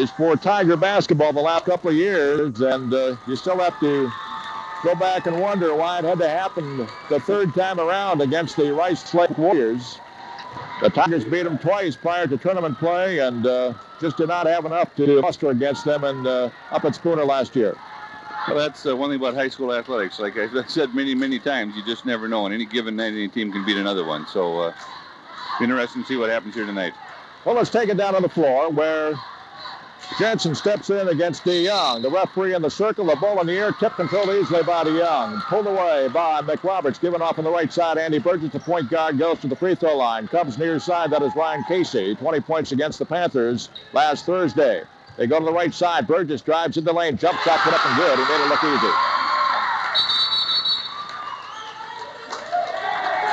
series for Tiger basketball the last couple of years, and you still have to go back and wonder why it had to happen the third time around against the Rice Lake Warriors. The Tigers beat them twice prior to tournament play and just did not have enough to muster against them up at Spooner last year. Well, that's one thing about high school athletics. Like I said many, many times, you just never know. On any given night, any team can beat another one. So interesting to see what happens here tonight. Well, let's take it down on the floor where Jensen steps in against DeYoung. The referee in the circle, the ball in the air, tipped controlled easily by DeYoung. Pulled away by McRoberts, given off on the right side. Andy Burgess, the point guard, goes to the free throw line. Comes near side, that is Ryan Casey. 20 points against the Panthers last Thursday. They go to the right side. Burgess drives in the lane. Jump shot put up and good. He made it look easy.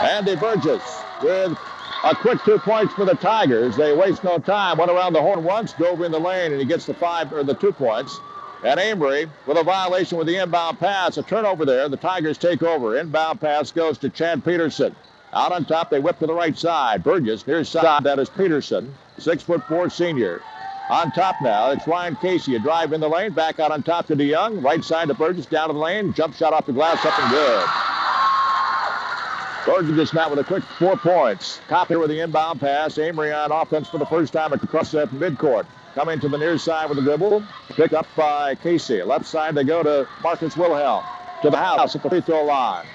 Andy Burgess with a quick 2 points for the Tigers. They waste no time. Went around the horn once, dove in the lane, and he gets the 2 points. And Amery with a violation with the inbound pass. A turnover there. The Tigers take over. Inbound pass goes to Chad Peterson. Out on top, they whip to the right side. Burgess, near side, that is Peterson. 6'4" senior. On top now, it's Ryan Casey. A drive in the lane. Back out on top to DeYoung. Right side to Burgess, down to the lane. Jump shot off the glass, up and good. Burgess now with a quick 4 points. Koppinger with the inbound pass. Amery on offense for the first time across that midcourt. Coming to the near side with the dribble. Picked up by Casey. Left side they go to Marcus Wilhelm. To the house at the free throw line.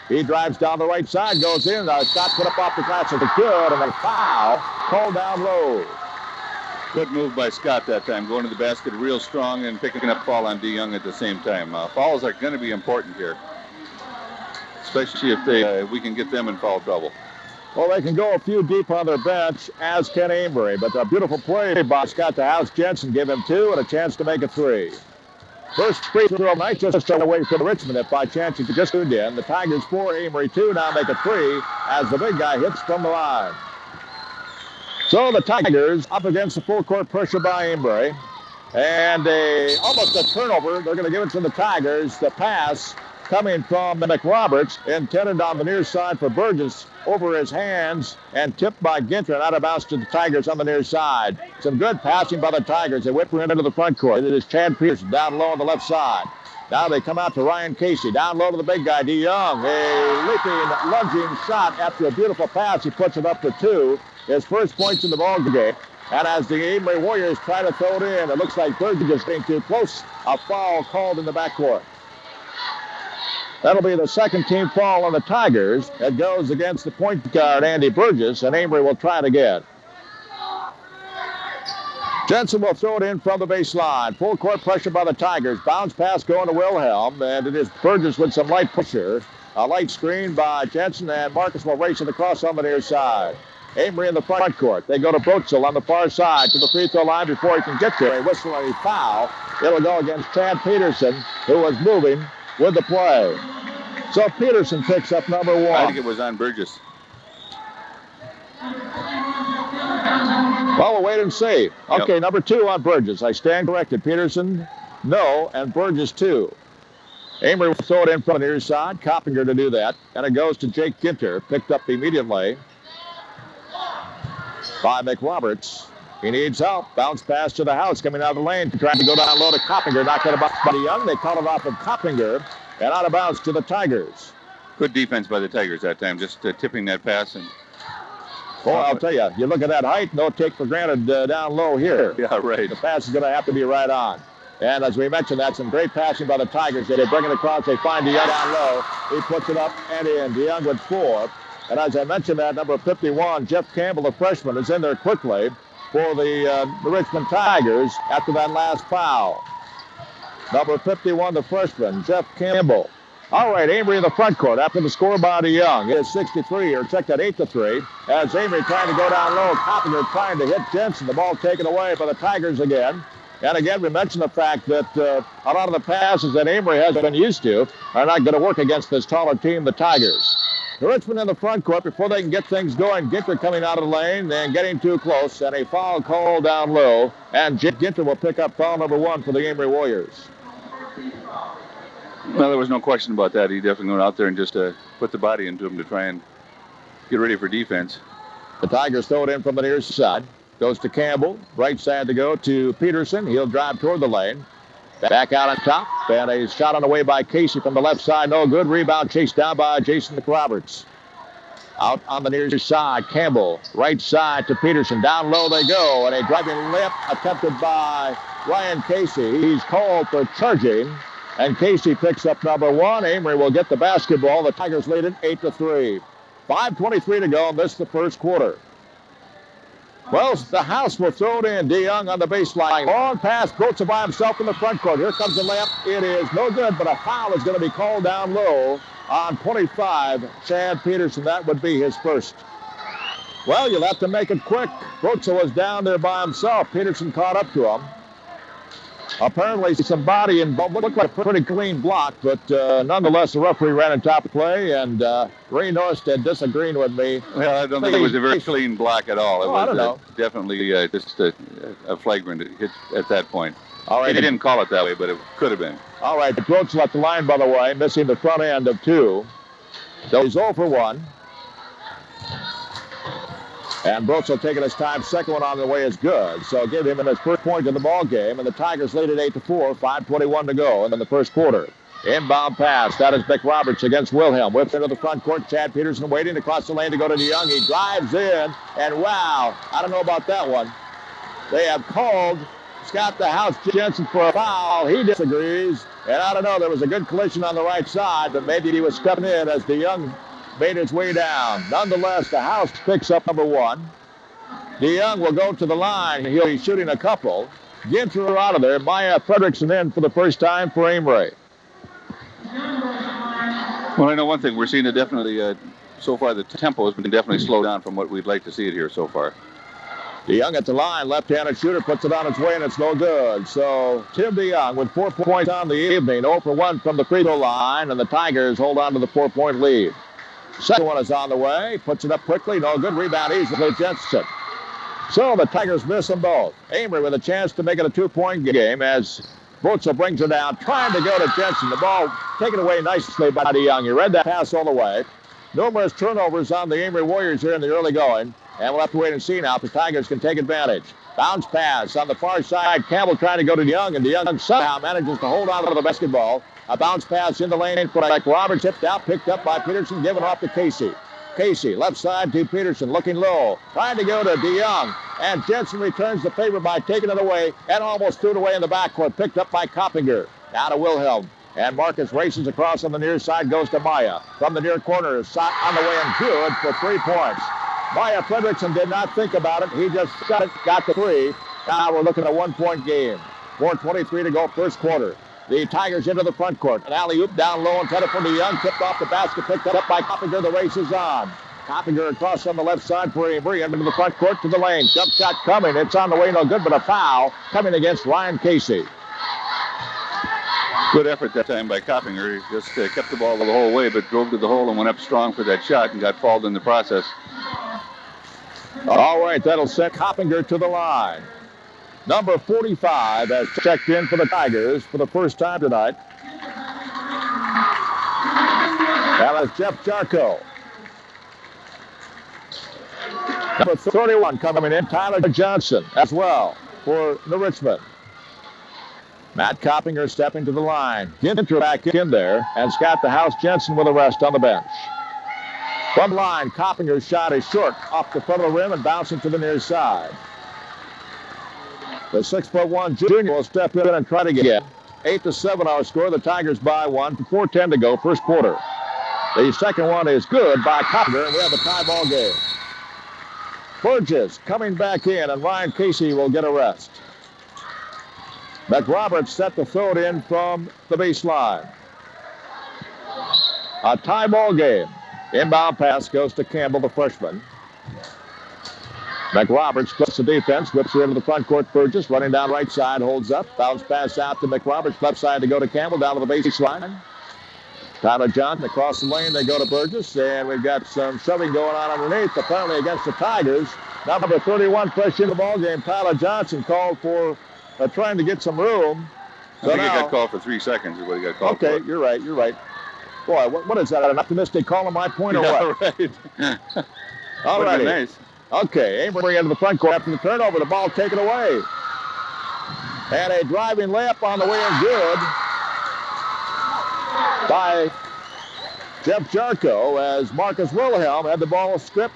He drives down the right side, goes in. Shot put up off the glass. It's good, and a foul called down low. Good move by Scott that time, going to the basket real strong and picking up foul on DeYoung at the same time. Fouls are going to be important here, especially if we can get them in foul trouble. Well, they can go a few deep on their bench, as can Amery, but a beautiful play by Scott to house Jensen, give him 2 and a chance to make a 3. First free throw of the night, just away from Richmond. If by chance you could just tuned in, the Tigers 4, Amery 2, now make a 3 as the big guy hits from the line. So the Tigers up against the full court pressure by Amery. And almost a turnover. They're going to give it to the Tigers. The pass coming from McRoberts, intended on the near side for Burgess, over his hands and tipped by Ginter and out of bounds to the Tigers on the near side. Some good passing by the Tigers. They whip her into the front court. It is Chad Peterson down low on the left side. Now they come out to Ryan Casey. Down low to the big guy, DeYoung. A leaping, lunging shot after a beautiful pass. He puts it up for 2. His first points in the ball game. And as the Amery Warriors try to throw it in, it looks like Burgess is getting too close. A foul called in the backcourt. That'll be the second team foul on the Tigers. It goes against the point guard, Andy Burgess, and Amery will try it again. Jensen will throw it in from the baseline. Full court pressure by the Tigers. Bounce pass going to Wilhelm, and it is Burgess with some light pressure. A light screen by Jensen, and Marcus will race it across on the near side. Amery in the front court. They go to Brotzel on the far side to the free throw line before he can get there. A whistle and a foul. It'll go against Chad Peterson, who was moving with the play. So Peterson picks up number 1. I think it was on Burgess. Well, we'll wait and see. Okay, yep. Number 2 on Burgess. I stand corrected. Peterson, no, and Burgess 2. Amery will throw it in from the near side. Koppinger to do that. And it goes to Jake Ginter. Picked up immediately by McRoberts. He needs help. Bounce pass to the house coming out of the lane. Trying to go down low to Koppinger. Knocked out by DeYoung. They call it off of Koppinger. And out of bounds to the Tigers. Good defense by the Tigers that time, just tipping that pass. And well, I'll tell you, you look at that height, no take for granted down low here. Yeah, right. The pass is going to have to be right on. And as we mentioned, that's some great passing by the Tigers. They bring it across. They find DeYoung down low. He puts it up and in. DeYoung with 4. And as I mentioned, that number 51, Jeff Campbell, the freshman, is in there quickly for the Richmond Tigers after that last foul. Number 51, the freshman, Jeff Campbell. All right, Amery in the front court after the score by DeYoung. It is 63, or check that 8-3. As Amery trying to go down low, Koppinger trying to hit Jensen. The ball taken away by the Tigers again. And again, we mentioned the fact that a lot of the passes that Amery has been used to are not going to work against this taller team, the Tigers. The Richmond in the front court before they can get things going. Ginter coming out of the lane and getting too close. And a foul called down low. And Ginter will pick up foul number 1 for the Amery Warriors. Well, there was no question about that. He definitely went out there and just put the body into him to try and get ready for defense. The Tigers throw it in from the near side. Goes to Campbell. Right side to go to Peterson. He'll drive toward the lane. Back out on top. And a shot on the way by Casey from the left side. No good. Rebound chased down by Jason McRoberts. Out on the near side. Campbell. Right side to Peterson. Down low they go. And a driving layup attempted by Ryan Casey. He's called for charging. And Casey picks up number one. Amery will get the basketball. The Tigers lead it 8-3. 5:23 to go. And this is the first quarter. Well, the house will throw it in. DeYoung on the baseline. Long pass. Brotzel by himself in the front court. Here comes the layup. It is no good, but a foul is going to be called down low on 25. Chad Peterson. That would be his first. Well, you'll have to make it quick. Brotzel was down there by himself. Peterson caught up to him. Apparently some body involved. Looked like a pretty clean block, but nonetheless, the referee ran on top of the play, and Ray Norstead disagreeing with me. Well, I don't think it was a very clean block at all. It was I don't know. Definitely just a flagrant hit at that point. All right. He didn't call it that way, but it could have been. All right, Brotzel at the line, by the way, missing the front end of two. So he's 0 for 1. And Brotzel taking his time. Second one on the way is good. So give him his first point in the ball game. And the Tigers lead it 8-4. 5:21 to go in the first quarter. Inbound pass. That is McRoberts against Wilhelm. Whips into the front court. Chad Peterson waiting across the lane to go to DeYoung. He drives in. And wow, I don't know about that one. They have called Scott the House Jensen for a foul. He disagrees. And I don't know. There was a good collision on the right side, but maybe he was stepping in as DeYoung made his way down. Nonetheless, the house picks up number one. DeYoung will go to the line. He'll be shooting a couple. Ginter out of there. Fredrickson in for the first time for Amery. Well, I know one thing. We're seeing it definitely, so far, the tempo has been definitely slowed down from what we'd like to see it here so far. DeYoung at the line. Left-handed shooter puts it on its way, and it's no good. So Tim DeYoung with 4 points on the evening. 0 for 1 from the free throw line, and the Tigers hold on to the 4-point lead. Second one is on the way. Puts it up quickly. No good. Rebound easily. Jensen. So the Tigers miss them both. Amery with a chance to make it a 2-point game as Brotzel brings it down. Trying to go to Jensen. The ball taken away nicely by DeYoung. He read that pass all the way. Numerous turnovers on the Amery Warriors here in the early going. And we'll have to wait and see now if the Tigers can take advantage. Bounce pass on the far side. Campbell trying to go to DeYoung, and DeYoung somehow manages to hold on to the basketball. A bounce pass in the lane for Roberts, tipped out, picked up by Peterson, given off to Casey. Casey, left side to Peterson, looking low, trying to go to DeYoung. And Jensen returns the favor by taking it away and almost threw it away in the backcourt, picked up by Koppinger. Now to Wilhelm. And Marcus races across on the near side, goes to Maya. From the near corner, shot on the way and good for 3 points. Fredrickson did not think about it. He just got it, got the 3. Now we're looking at a 1-point game. 4:23 to go, first quarter. The Tigers into the front court. An alley-oop down low intended for DeYoung. Tipped off the basket, picked up by Koppinger. The race is on. Koppinger across on the left side for Amery. Into the front court to the lane. Jump shot coming. It's on the way, no good, but a foul coming against Ryan Casey. Good effort that time by Koppinger. He just kept the ball the whole way, but drove to the hole and went up strong for that shot and got fouled in the process. All right, that'll send Koppinger to the line. Number 45 has checked in for the Tigers for the first time tonight. That is Jeff Jarko. Number 31 coming in, Tyler Johnson as well for the Richmond. Matt Koppinger stepping to the line. Ginter back in there, and Scott the House Jensen with a rest on the bench. From the line, Koppinger's shot is short off the front of the rim and bouncing to the near side. The 6'1" junior will step in and try to get 8-7 our score. The Tigers by 1. 4:10 to go, first quarter. The second one is good by Koppinger, and we have a tie ball game. Burgess coming back in, and Ryan Casey will get a rest. McRoberts set to throw it in from the baseline. A tie ball game. Inbound pass goes to Campbell, the freshman. McRoberts splits the defense, whips it into the front court. Burgess running down right side, holds up. Bounce pass out to McRoberts, left side to go to Campbell, down to the baseline. Tyler Johnson across the lane, they go to Burgess, and we've got some shoving going on underneath, apparently against the Tigers. Number 31 fresh in the ballgame, Tyler Johnson called for trying to get some room. I think he got called for 3 seconds is what he got called for. Okay, you're right. Boy, what is that, an optimistic call on my point or what? Right. All right. Nice. Okay, Amery into the front court after the turnover. The ball taken away. And a driving layup on the way in good by Jeff Jarko as Marcus Wilhelm had the ball stripped.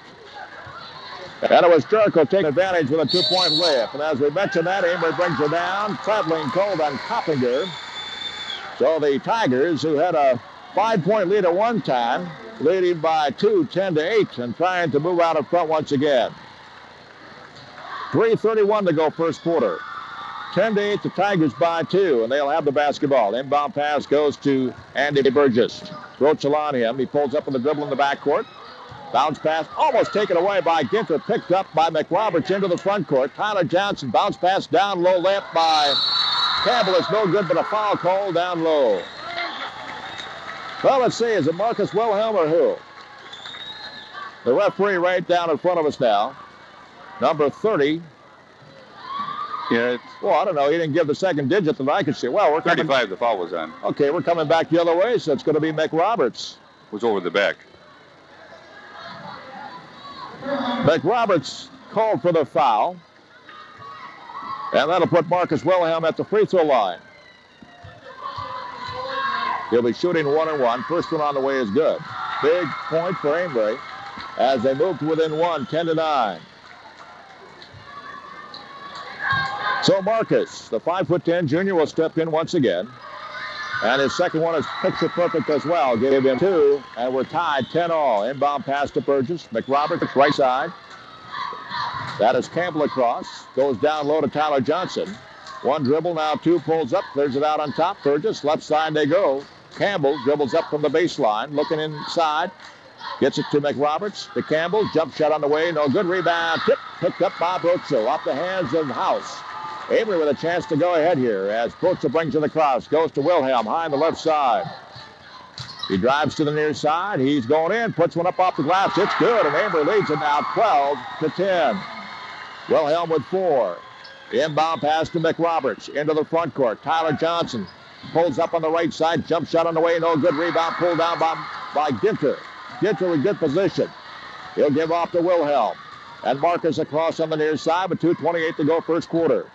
And it was Jarko taking advantage with a two-point layup. And as we mentioned that, Amery brings it down, traveling cold on Koppinger. So the Tigers, who had a 5-point lead at one time, leading by 2, 10-8, and trying to move out in front once again. 3:31 to go first quarter. 10-8, the Tigers by 2, and they'll have the basketball. Inbound pass goes to Andy Burgess. Brotzel on him. He pulls up with the dribble in the backcourt. Bounce pass almost taken away by Ginter. Picked up by McRoberts into the front court. Tyler Johnson. Bounce pass down low. Layup by Campbell is no good, but a foul call down low. Well, let's see. Is it Marcus Wilhelm or who? The referee right down in front of us now. Number 30. Yeah, Well, I don't know. He didn't give the second digit that I could see. Well, we're coming. 35, the foul was on. Okay, we're coming back the other way, so it's going to be McRoberts. Was over the back. McRoberts called for the foul. And that'll put Marcus Wilhelm at the free throw line. He'll be shooting 1-1. First one on the way is good. Big point for Amery as they move to within 1, 10-9. So Marcus, the 5'10" junior, will step in once again. And his second one is picture perfect as well. Gave him 2, and we're tied 10-all. Inbound pass to Burgess. McRoberts, right side. That is Campbell across. Goes down low to Tyler Johnson. One dribble, now 2, pulls up, clears it out on top. Burgess, left side they go. Campbell dribbles up from the baseline, looking inside. Gets it to McRoberts, to Campbell. Jump shot on the way, no good. Rebound, tip, picked up by Brotzel. Off the hands of House. Amery with a chance to go ahead here as Brotzel brings it across. Goes to Wilhelm, high on the left side. He drives to the near side. He's going in, puts one up off the glass. It's good, and Amery leads it now 12-10. Wilhelm with 4. Inbound pass to McRoberts into the front court. Tyler Johnson pulls up on the right side. Jump shot on the way, no good. Rebound pulled down by Ginter. Ginter in good position. He'll give off to Wilhelm. And Marcus across on the near side with 2:28 to go first quarter.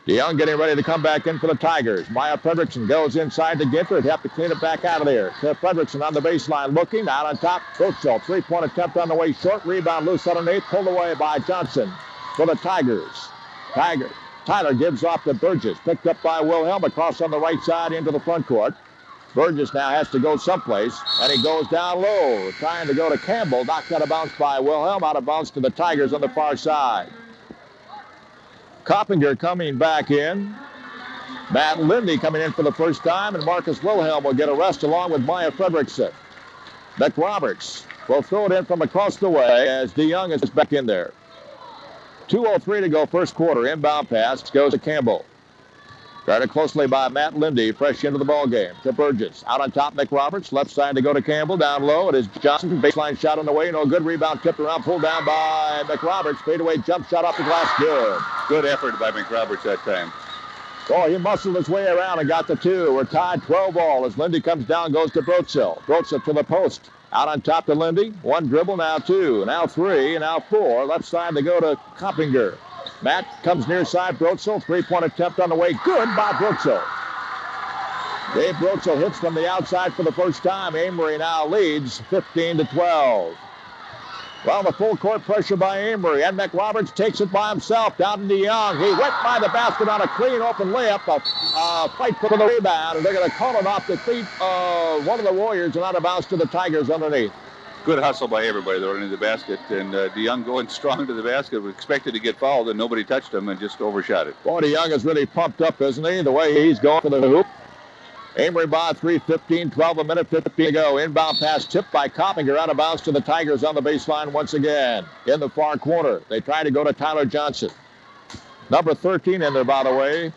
DeYoung getting ready to come back in for the Tigers. Maya Fredrickson goes inside to Ginter. He'd have to clean it back out of there. To Fredrickson on the baseline looking. Out on top, Brotzel. 3-point attempt on the way short. Rebound loose underneath. Pulled away by Johnson for the Tigers. Tyler gives off to Burgess. Picked up by Wilhelm across on the right side into the front court. Burgess now has to go someplace, and he goes down low. Trying to go to Campbell. Knocked out of bounds by Wilhelm. Out of bounds to the Tigers on the far side. Koppinger coming back in. Matt Lindee coming in for the first time, and Marcus Wilhelm will get a rest along with Maya Fredrickson. McRoberts will throw it in from across the way as DeYoung is back in there. 2:03 to go first quarter. Inbound pass goes to Campbell. Guarded closely by Matt Lindee, fresh into the ballgame. To Burgess. Out on top, McRoberts. Left side to go to Campbell. Down low, it is Johnson. Baseline shot on the way. No good. Rebound tipped around. Pulled down by McRoberts. Fadeaway jump shot off the glass. Good. Good effort by McRoberts that time. Oh, he muscled his way around and got the 2. We're tied 12-all as Lindee comes down, goes to Brotzel. Brotzel to the post. Out on top to Lindee. 1 dribble, now 2, now 3, now 4. Left side to go to Koppinger. Matt comes near side. Brotzel. 3-point attempt on the way. Good by Brotzel. Dave Brotzel hits from the outside for the first time. Amery now leads 15-12. Well, the full court pressure by Amery, and McRoberts takes it by himself down to DeYoung. He went by the basket on a clean open layup. A fight for the rebound, and they're going to call it off the feet of one of the Warriors and out of bounds to the Tigers underneath. Good hustle by everybody throwing into the basket, and DeYoung going strong to the basket. We expected to get fouled, and nobody touched him and just overshot it. Boy, DeYoung is really pumped up, isn't he? The way he's going for the hoop. Amery by 3:15, 12 a minute, 50 to go. Inbound pass tipped by Koppinger out of bounds to the Tigers on the baseline once again. In the far corner, they try to go to Tyler Johnson. Number 13 in there, by the way.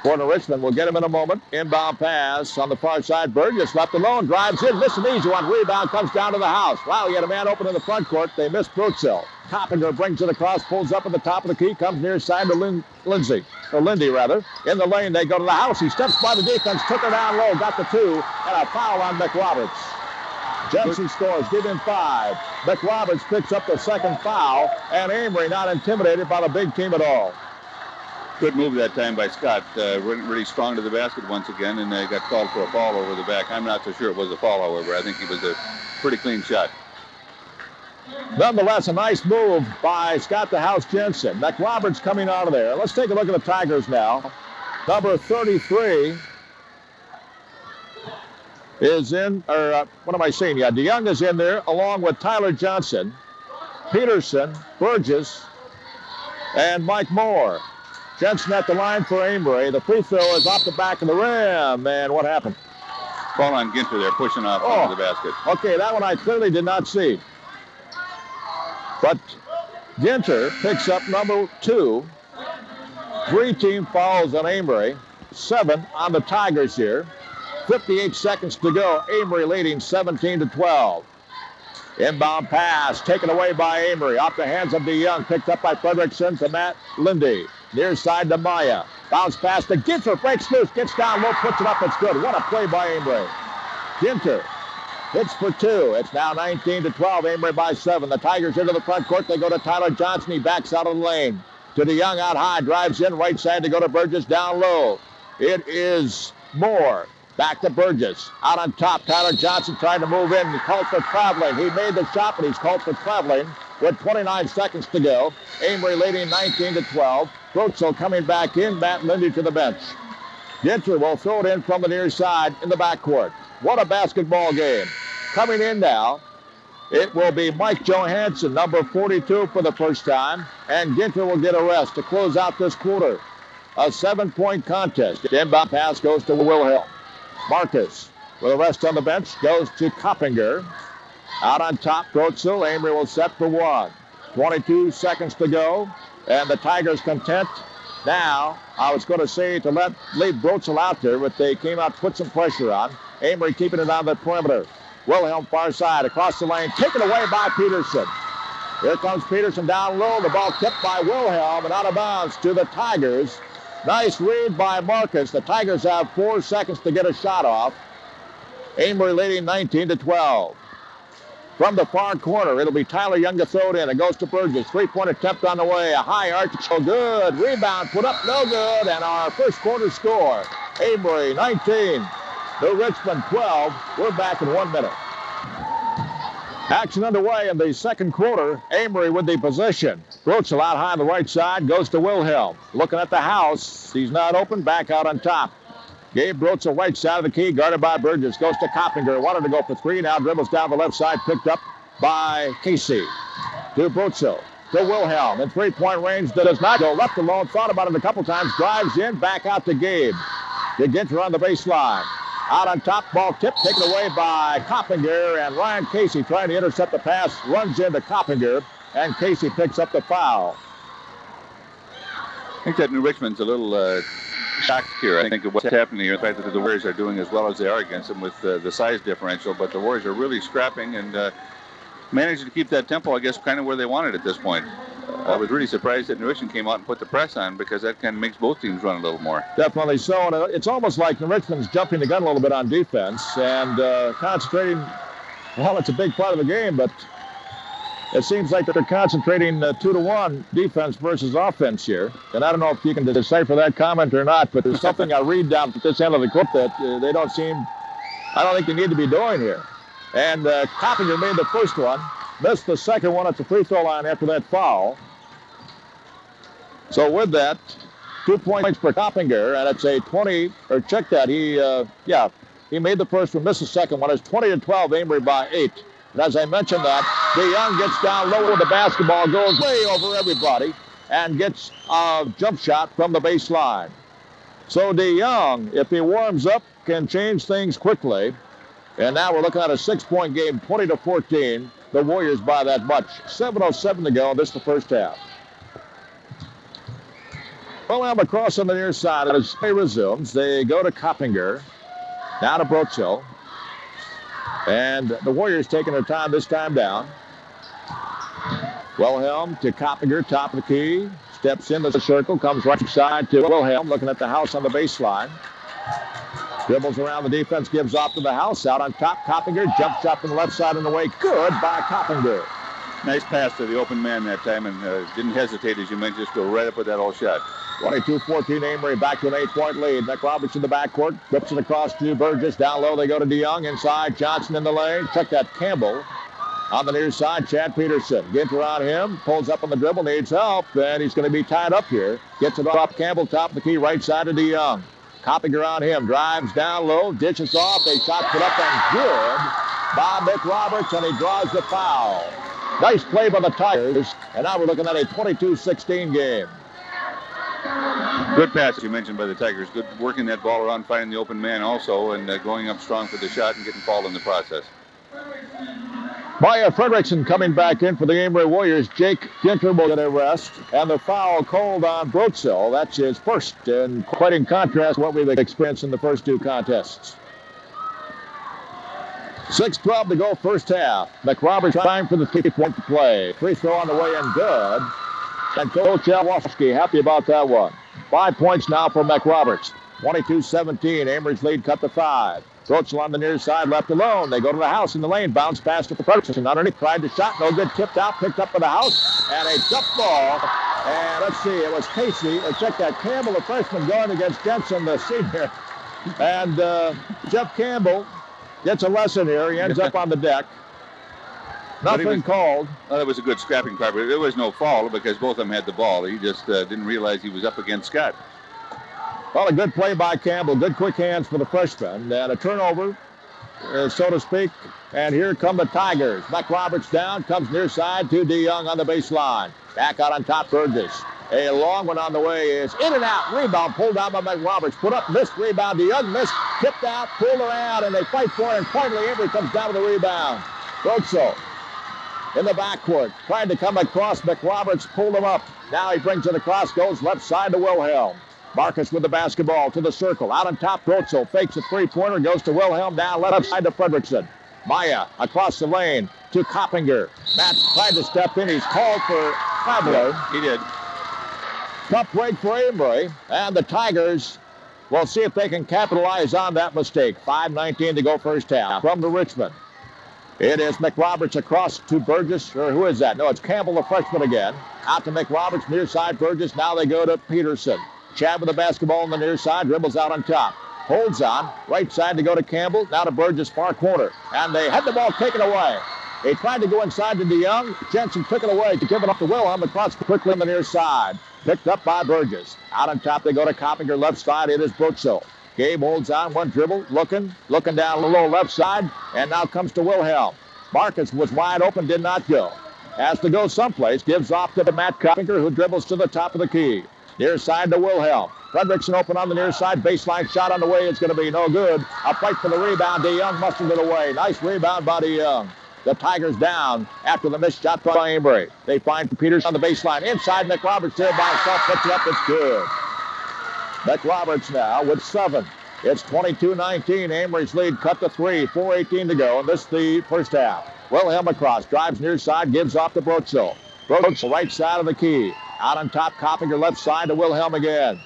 Corner Richmond, we'll get him in a moment. Inbound pass on the far side. Burgess left alone, drives in, missed an easy one. Rebound comes down to the house. Wow, he had a man open in the front court. They missed Brotzel. Koppinger brings it across, pulls up at the top of the key, comes near side to Lindee rather. In the lane, they go to the house. He steps by the defense, took her down low, got the 2, and a foul on McRoberts. Jensen scores, give him 5. McRoberts picks up the second foul, and Amery not intimidated by the big team at all. Good move that time by Scott. Really strong to the basket once again, and got called for a foul over the back. I'm not so sure it was a foul, however. I think it was a pretty clean shot. Nonetheless, a nice move by Scott the House Jensen. McRoberts coming out of there. Let's take a look at the Tigers now. Number 33 is in, or what am I saying? Yeah, DeYoung is in there along with Tyler Johnson, Peterson, Burgess, and Mike Moore. Jensen at the line for Amery. The free throw is off the back of the rim, and what happened? Ball on Ginter there, pushing off onto the basket. Okay, that one I clearly did not see. But Ginter picks up number 2. 3 team fouls on Amery. 7 on the Tigers here. 58 seconds to go. Amery leading 17-12. Inbound pass taken away by Amery. Off the hands of DeYoung. Picked up by Fredrickson to Matt Lindee. Near side to Maya. Bounce pass to Ginter. Breaks loose. Gets down low. Puts it up. It's good. What a play by Amery. Ginter hits for 2. It's now 19-12. Amery by 7. The Tigers into the front court. They go to Tyler Johnson. He backs out of the lane. To DeYoung out high. Drives in. Right side to go to Burgess. Down low. It is Moore. Back to Burgess. Out on top. Tyler Johnson trying to move in. He called for traveling. He made the shot, but he's called for traveling with 29 seconds to go. Amery leading 19-12. Brotzel coming back in. Matt Lindee to the bench. Ginter will throw it in from the near side in the backcourt. What a basketball game. Coming in now, it will be Mike Johanson, number 42 for the first time, and Ginter will get a rest to close out this quarter. A 7-point contest. The inbound pass goes to Wilhelm. Marcus, with a rest on the bench, goes to Koppinger. Out on top, Brotzel. Amery will set for 1. 22 seconds to go, and the Tigers content. Now, I was going to say to leave Brotzel out there, but they came out to put some pressure on. Amery keeping it on the perimeter. Wilhelm far side, across the lane, taken away by Peterson. Here comes Peterson down low. The ball tipped by Wilhelm and out of bounds to the Tigers. Nice read by Marcus. The Tigers have 4 seconds to get a shot off. Amery leading 19-12. From the far corner, it'll be Tyler Young to throw it in. It goes to Burgess. 3-point attempt on the way. A high arch, so good. Rebound put up, no good. And our first quarter score, Amery 19, New Richmond 12. We're back in 1 minute. Action underway in the second quarter. Amery with the possession. Brotzel out high on the right side, goes to Wilhelm. Looking at the house. He's not open, back out on top. Gabe Brotzel right side of the key, guarded by Burgess. Goes to Koppinger, wanted to go for 3, now dribbles down the left side, picked up by Casey. To Brotzel, to Wilhelm, in 3-point range, that does not go. Left alone, thought about it a couple times, drives in, back out to Gabe. To Ginter on the baseline. Out on top, ball tipped, taken away by Koppinger, and Ryan Casey trying to intercept the pass, runs into Koppinger, and Casey picks up the foul. I think that New Richmond's a little shocked here. I think of what's happening here, the fact that the Warriors are doing as well as they are against them with the size differential, but the Warriors are really scrapping and managing to keep that tempo, I guess, kind of where they wanted at this point. I was really surprised that New Richmond came out and put the press on, because that kind of makes both teams run a little more. Definitely so. And it's almost like New Richmond's jumping the gun a little bit on defense and concentrating. Well, it's a big part of the game, but it seems like they're concentrating 2-to-1 defense versus offense here. And I don't know if you can decipher that comment or not, but there's something I read down at this end of the court that they don't seem, I don't think they need to be doing here. And Koppinger made the first one, missed the second one at the free throw line after that foul. So with that, 2 points for Koppinger, and it's a 20, or check that, he made the first one, missed the second one. It's 20-12, Amery by 8. And as I mentioned that, DeYoung gets down low with the basketball, goes way over everybody, and gets a jump shot from the baseline. So DeYoung, if he warms up, can change things quickly. And now we're looking at a 6-point game, 20-14. The Warriors by that much. 7:07 to go. This is the first half. Wilhelm across on the near side as play resumes. They go to Koppinger. Now to Brotzel. And the Warriors taking their time this time down. Wilhelm to Koppinger, top of the key. Steps into the circle, comes right side to Wilhelm, looking at the house on the baseline. Dribbles around the defense, gives off to the house. Out on top, Koppinger. Jump shot from the left side in the way. Good by Koppinger. Nice pass to the open man that time, and didn't hesitate, as you mentioned, just go right up with that old shot. 22-14, Amery back to an 8-point lead. McRoberts in the backcourt. Whips it across to Burgess. Down low, they go to DeYoung. Inside, Johnson in the lane. Check that, Campbell. On the near side, Chad Peterson. Ginter on him. Pulls up on the dribble. Needs help. And he's going to be tied up here. Gets it off Campbell. Top of the key. Right side to DeYoung. Koppinger on him. Drives down low. Dishes off. A shot put up and good by McRoberts. And he draws the foul. Nice play by the Tigers. And now we're looking at a 22-16 game. Good pass, as you mentioned, by the Tigers. Good working that ball around, finding the open man also, and going up strong for the shot and getting fouled in the process. By Fredrickson coming back in for the Amery Warriors. Jake Ginter will get a rest. And the foul called on Brotzel. That's his first, and quite in contrast to what we've experienced in the first two contests. 6:12 to go first half. McRoberts time for the 3-point play. Free throw on the way and good. And Coach Alwowski happy about that one. 5 points now for McRoberts. 22-17. Amery's lead cut to 5. Brotzel on the near side, left alone. They go to the house in the lane. Bounce pass to Fredrickson. Underneath, tried the shot. No good. Tipped out. Picked up by the house. And a jump ball. And let's see. It was Casey. Check that. Campbell, the freshman, going against Jensen, the senior. And Jeff Campbell gets a lesson here. He ends up on the deck. Nothing called. Well, that was a good scrapping part, but there was no foul because both of them had the ball. He just didn't realize he was up against Scott. Well, a good play by Campbell. Good quick hands for the freshman. And a turnover, so to speak. And here come the Tigers. McRoberts down. Comes near side to DeYoung on the baseline. Back out on top, Burgess. A long one on the way is in and out. Rebound pulled down by McRoberts. Put up, missed, rebound. DeYoung missed, tipped out, pulled around, and they fight for it. And finally, Amery comes down with the rebound. Brotzel in the backcourt. Tried to come across. McRoberts pulled him up. Now he brings it across, goes left side to Wilhelm. Marcus with the basketball to the circle. Out on top, Brotzel fakes a three-pointer, goes to Wilhelm, down left side to Fredrickson. Maya across the lane to Koppinger. Matt tried to step in. He's called for traveling. He did. Tough break for Amery, and the Tigers will see if they can capitalize on that mistake. 5:19 to go first half. From the Richmond, it is McRoberts across to Burgess, or who is that? No, it's Campbell, the freshman again. Out to McRoberts, near side Burgess. Now they go to Peterson. Chad with the basketball on the near side, dribbles out on top. Holds on, right side to go to Campbell, now to Burgess, far corner. And they had the ball taken away. They tried to go inside to DeYoung. Jensen took it away to give it up to Wilhelm. Across quickly on the near side. Picked up by Burgess. Out on top they go to Koppinger, left side. It is Brotzel. Gabe holds on, one dribble, looking down the low left side. And now comes to Wilhelm. Marcus was wide open, did not go. Has to go someplace, gives off to Matt Koppinger, who dribbles to the top of the key. Near side to Wilhelm. Fredrickson open on the near side. Baseline shot on the way. It's going to be no good. A fight for the rebound. DeYoung mustered it away. Nice rebound by DeYoung. The Tigers down after the missed shot by Amery. They find Peterson on the baseline. Inside, McRoberts there by himself. Puts it up. It's good. McRoberts now with 7. It's 22-19. Amery's lead cut to 3. 4:18 to go. And this is the first half. Wilhelm across. Drives near side. Gives off to Brotzel. Brotzel right side of the key. Out on top, Koppinger left side to Wilhelm again.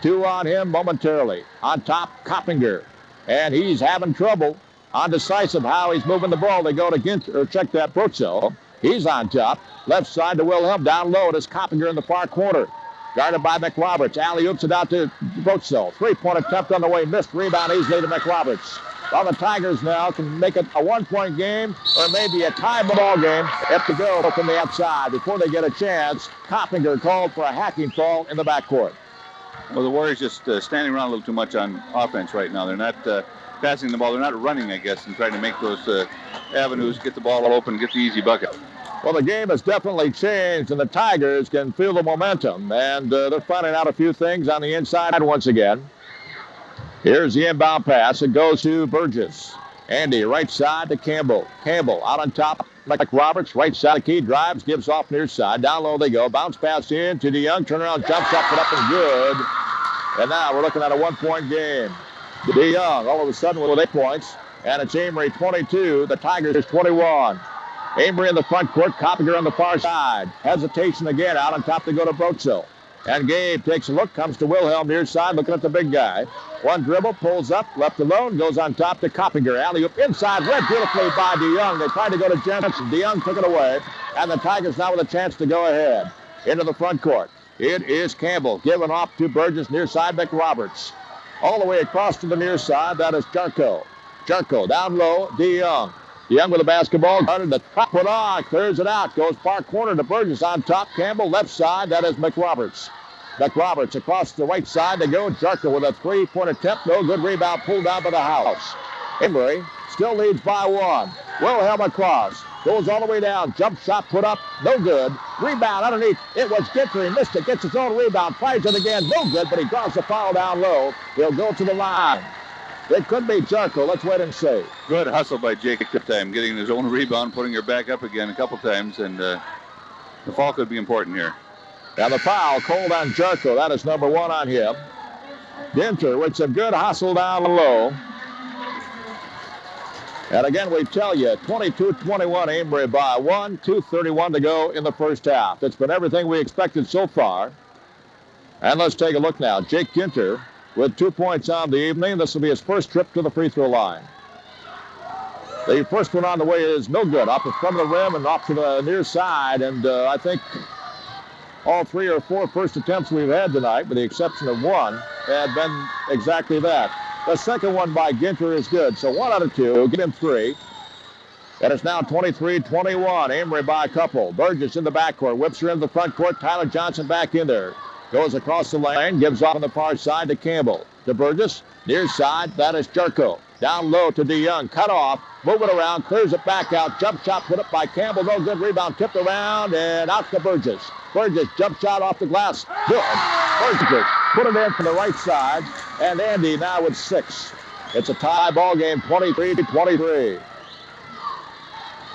2 on him momentarily. On top, Koppinger. And he's having trouble. Undecisive how he's moving the ball. They go to Ginter, or check that, Brotzel. He's on top. Left side to Wilhelm. Down low, it is Koppinger in the far corner. Guarded by McRoberts. Alley-oops it out to Brotzel. 3-point attempt on the way. Missed. Rebound easily to McRoberts. Well, the Tigers now can make it a 1-point game or maybe a tie ball game if to go from the outside. Before they get a chance, Koppinger called for a hacking foul in the backcourt. Well, the Warriors just standing around a little too much on offense right now. They're not passing the ball. They're not running, I guess, and trying to make those avenues, get the ball open, get the easy bucket. Well, the game has definitely changed, and the Tigers can feel the momentum. And they're finding out a few things on the inside once again. Here's the inbound pass. It goes to Burgess. Andy, right side to Campbell. Campbell out on top. McRoberts, right side of key, drives, gives off near side. Down low they go. Bounce pass in to DeYoung. Turnaround, jump shot, put up and good. And now we're looking at a 1-point game. DeYoung all of a sudden with 8 points. And it's Amery 22. The Tigers 21. Amery in the front court. Koppinger on the far side. Hesitation again. Out on top they go to Brotzel. And Gabe takes a look, comes to Wilhelm near side, looking at the big guy. One dribble, pulls up, left alone, goes on top to Koppinger. Alley-oop inside, read beautifully by DeYoung. They tried to go to Jensen. DeYoung took it away, and the Tigers now with a chance to go ahead. Into the front court. It is Campbell, given off to Burgess near side, McRoberts. All the way across to the near side, that is Jarko. Jarko down low, DeYoung. DeYoung with the basketball, guarded the top, put on, clears it out, goes far corner to Burgess on top. Campbell left side, that is McRoberts. McRoberts across the right side to go. Jarko with a three-point attempt, no good rebound, pulled down by the house. Amery still leads by one. Wilhelm across, goes all the way down, jump shot put up, no good. Rebound underneath, it was Ginter, he missed it, gets his own rebound, tries it again, no good, but he draws the foul down low. He'll go to the line. It could be Jarko. Let's wait and see. Good hustle by Jake that time, getting his own rebound, putting her back up again a couple times, and the foul could be important here. Now the foul called on Jarko. That is number one on him. Ginter with some good hustle down low. And again, we tell you, 22-21, Amery by one, 2:31 to go in the first half. It's been everything we expected so far. And let's take a look now. Jake Ginter with 2 points on the evening. This will be his first trip to the free throw line. The first one on the way is no good. Off the front of the rim and off to the near side. And I think all 3 or 4 first attempts we've had tonight, with the exception of one, had been exactly that. The second one by Ginter is good. So 1 out of 2. Get him 3. And it's now 23-21. Amery by a couple. Burgess in the backcourt. Whips her into the front court. Tyler Johnson back in there. Goes across the lane, gives off on the far side to Campbell. To Burgess, near side, that is Jarko. Down low to DeYoung, cut off, move it around, clears it back out. Jump shot put up by Campbell, no good, rebound tipped around, and out to Burgess. Burgess, jump shot off the glass, good. Burgess put it in from the right side, and Andy now with 6. It's a tie ball game, 23-23.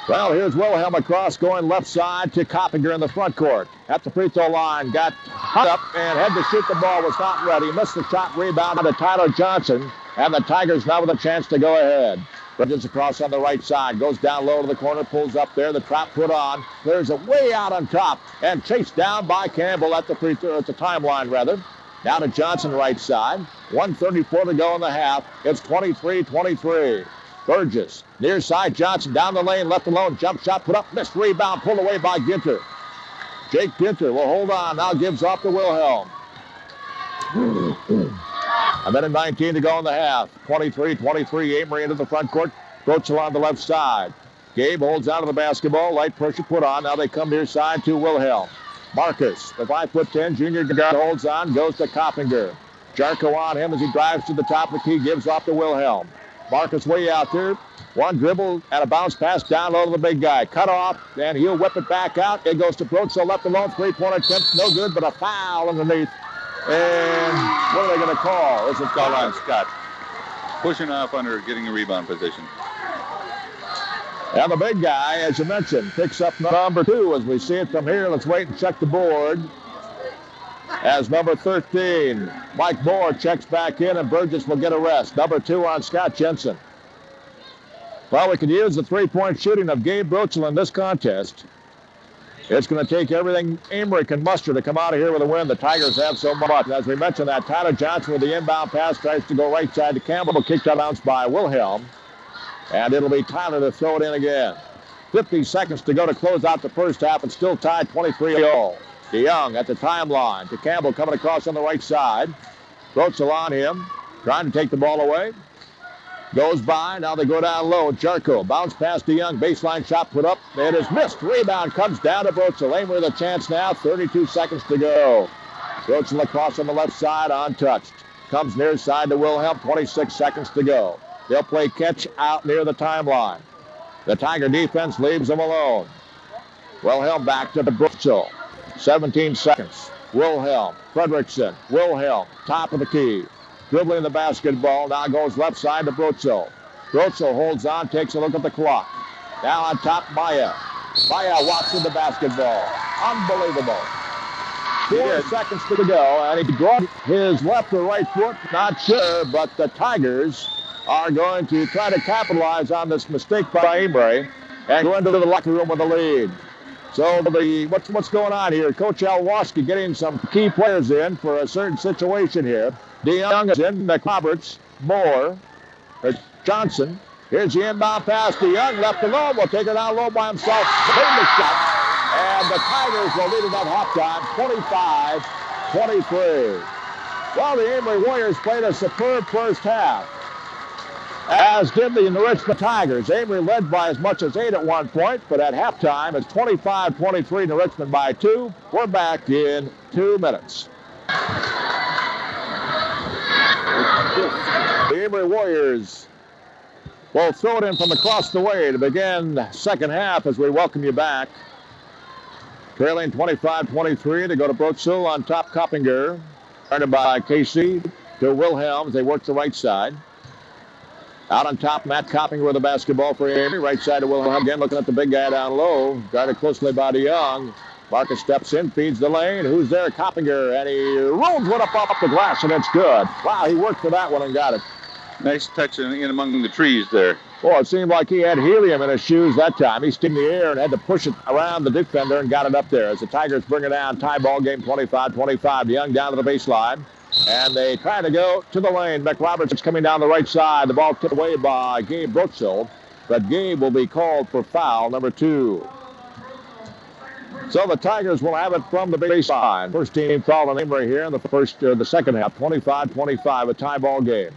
Well, here's Wilhelm across, going left side to Koppinger in the front court. At the free throw line, got hung up and had to shoot the ball, was not ready. Missed the shot, rebound to Tyler Johnson, and the Tigers now with a chance to go ahead. Burgess across on the right side, goes down low to the corner, pulls up there, the trap put on, clears it way out on top, and chased down by Campbell at the free throw, at the timeline rather. Now to Johnson right side, 1:34 to go in the half. It's 23-23. Burgess, near side, Johnson down the lane, left alone, jump shot put up, missed rebound, pulled away by Ginter. Jake Ginter will hold on, now gives off to Wilhelm. A minute 19 to go in the half. 23-23, Amery into the front court. Brotzel on the left side. Gabe holds out of the basketball, light pressure put on. Now they come near side to Wilhelm. Marcus, the 5'10" junior guard, holds on, goes to Koppinger. Jarko on him as he drives to the top of the key, gives off to Wilhelm. Marcus way out there. One dribble and a bounce pass down low to the big guy. Cut off, and he'll whip it back out. It goes to Brotzel, left alone. 3-point attempt, no good, but a foul underneath. And what are they going to call? Is it call on Scott? Pushing off under, getting a rebound position. And the big guy, as you mentioned, picks up number 2 as we see it from here. Let's wait and check the board. As number 13, Mike Moore checks back in, and Burgess will get a rest. Number 2 on Scott Jensen. Well, we could use the 3-point shooting of Gabe Brotzel in this contest. It's going to take everything Amery can muster to come out of here with a win. The Tigers have so much. As we mentioned, that Tyler Johnson with the inbound pass tries to go right side to Campbell. Kicked out bounce by Wilhelm. And it'll be Tyler to throw it in again. 50 seconds to go to close out the first half, and still tied 23-all. DeYoung at the timeline to Campbell coming across on the right side. Brotzel on him, trying to take the ball away. Goes by, now they go down low. Jarko, bounce pass to DeYoung, baseline shot put up. It is missed. Rebound comes down to Brotzel. Amery with a chance now, 32 seconds to go. Brotzel across on the left side, untouched. Comes near side to Wilhelm, 26 seconds to go. They'll play catch out near the timeline. The Tiger defense leaves them alone. Wilhelm back to the Brotzel. 17 seconds. Wilhelm, Fredrickson, Wilhelm, top of the key. Dribbling the basketball, now goes left side to Brotzel. Brotzel holds on, takes a look at the clock. Now on top, Maya. Maya walks in the basketball. Unbelievable. 4 seconds to go, and he brought his left or right foot, not sure, but the Tigers are going to try to capitalize on this mistake by Amery and go into the locker room with a lead. So what's going on here? Coach Alwaski getting some key players in for a certain situation here. DeYoung is in, McRoberts, Moore, Johnson. Here's the inbound pass. DeYoung left alone. Will take it down low by himself. Made the shot. And the Tigers will lead it at halftime, 25-23. Well, the Amery Warriors played a superb first half, as did the Richmond Tigers. Amery led by as much as 8 at one point, but at halftime, it's 25-23 to Richmond by 2. We're back in 2 minutes. The Amery Warriors will throw it in from across the way to begin second half as we welcome you back. Trailing 25-23, they go to Brotzel on top. Koppinger, started by Casey to Wilhelm. They work the right side. Out on top, Matt Koppinger with the basketball for Amery. Right side to Wilhelm again, looking at the big guy down low. Guarded closely by DeYoung. Marcus steps in, feeds the lane. Who's there? Koppinger, and he rolls one up the glass, and it's good. Wow, he worked for that one and got it. Nice touch in among the trees there. Oh, it seemed like he had helium in his shoes that time. He stayed in the air and had to push it around the defender and got it up there. As the Tigers bring it down, tie ball game 25-25. DeYoung down to the baseline. And they try to go to the lane. McRoberts is coming down the right side. The ball tipped away by Gabe Brotzel. But Gabe will be called for foul number 2. So the Tigers will have it from the baseline. First team foul on Amery here in the second half. 25-25, a tie ball game.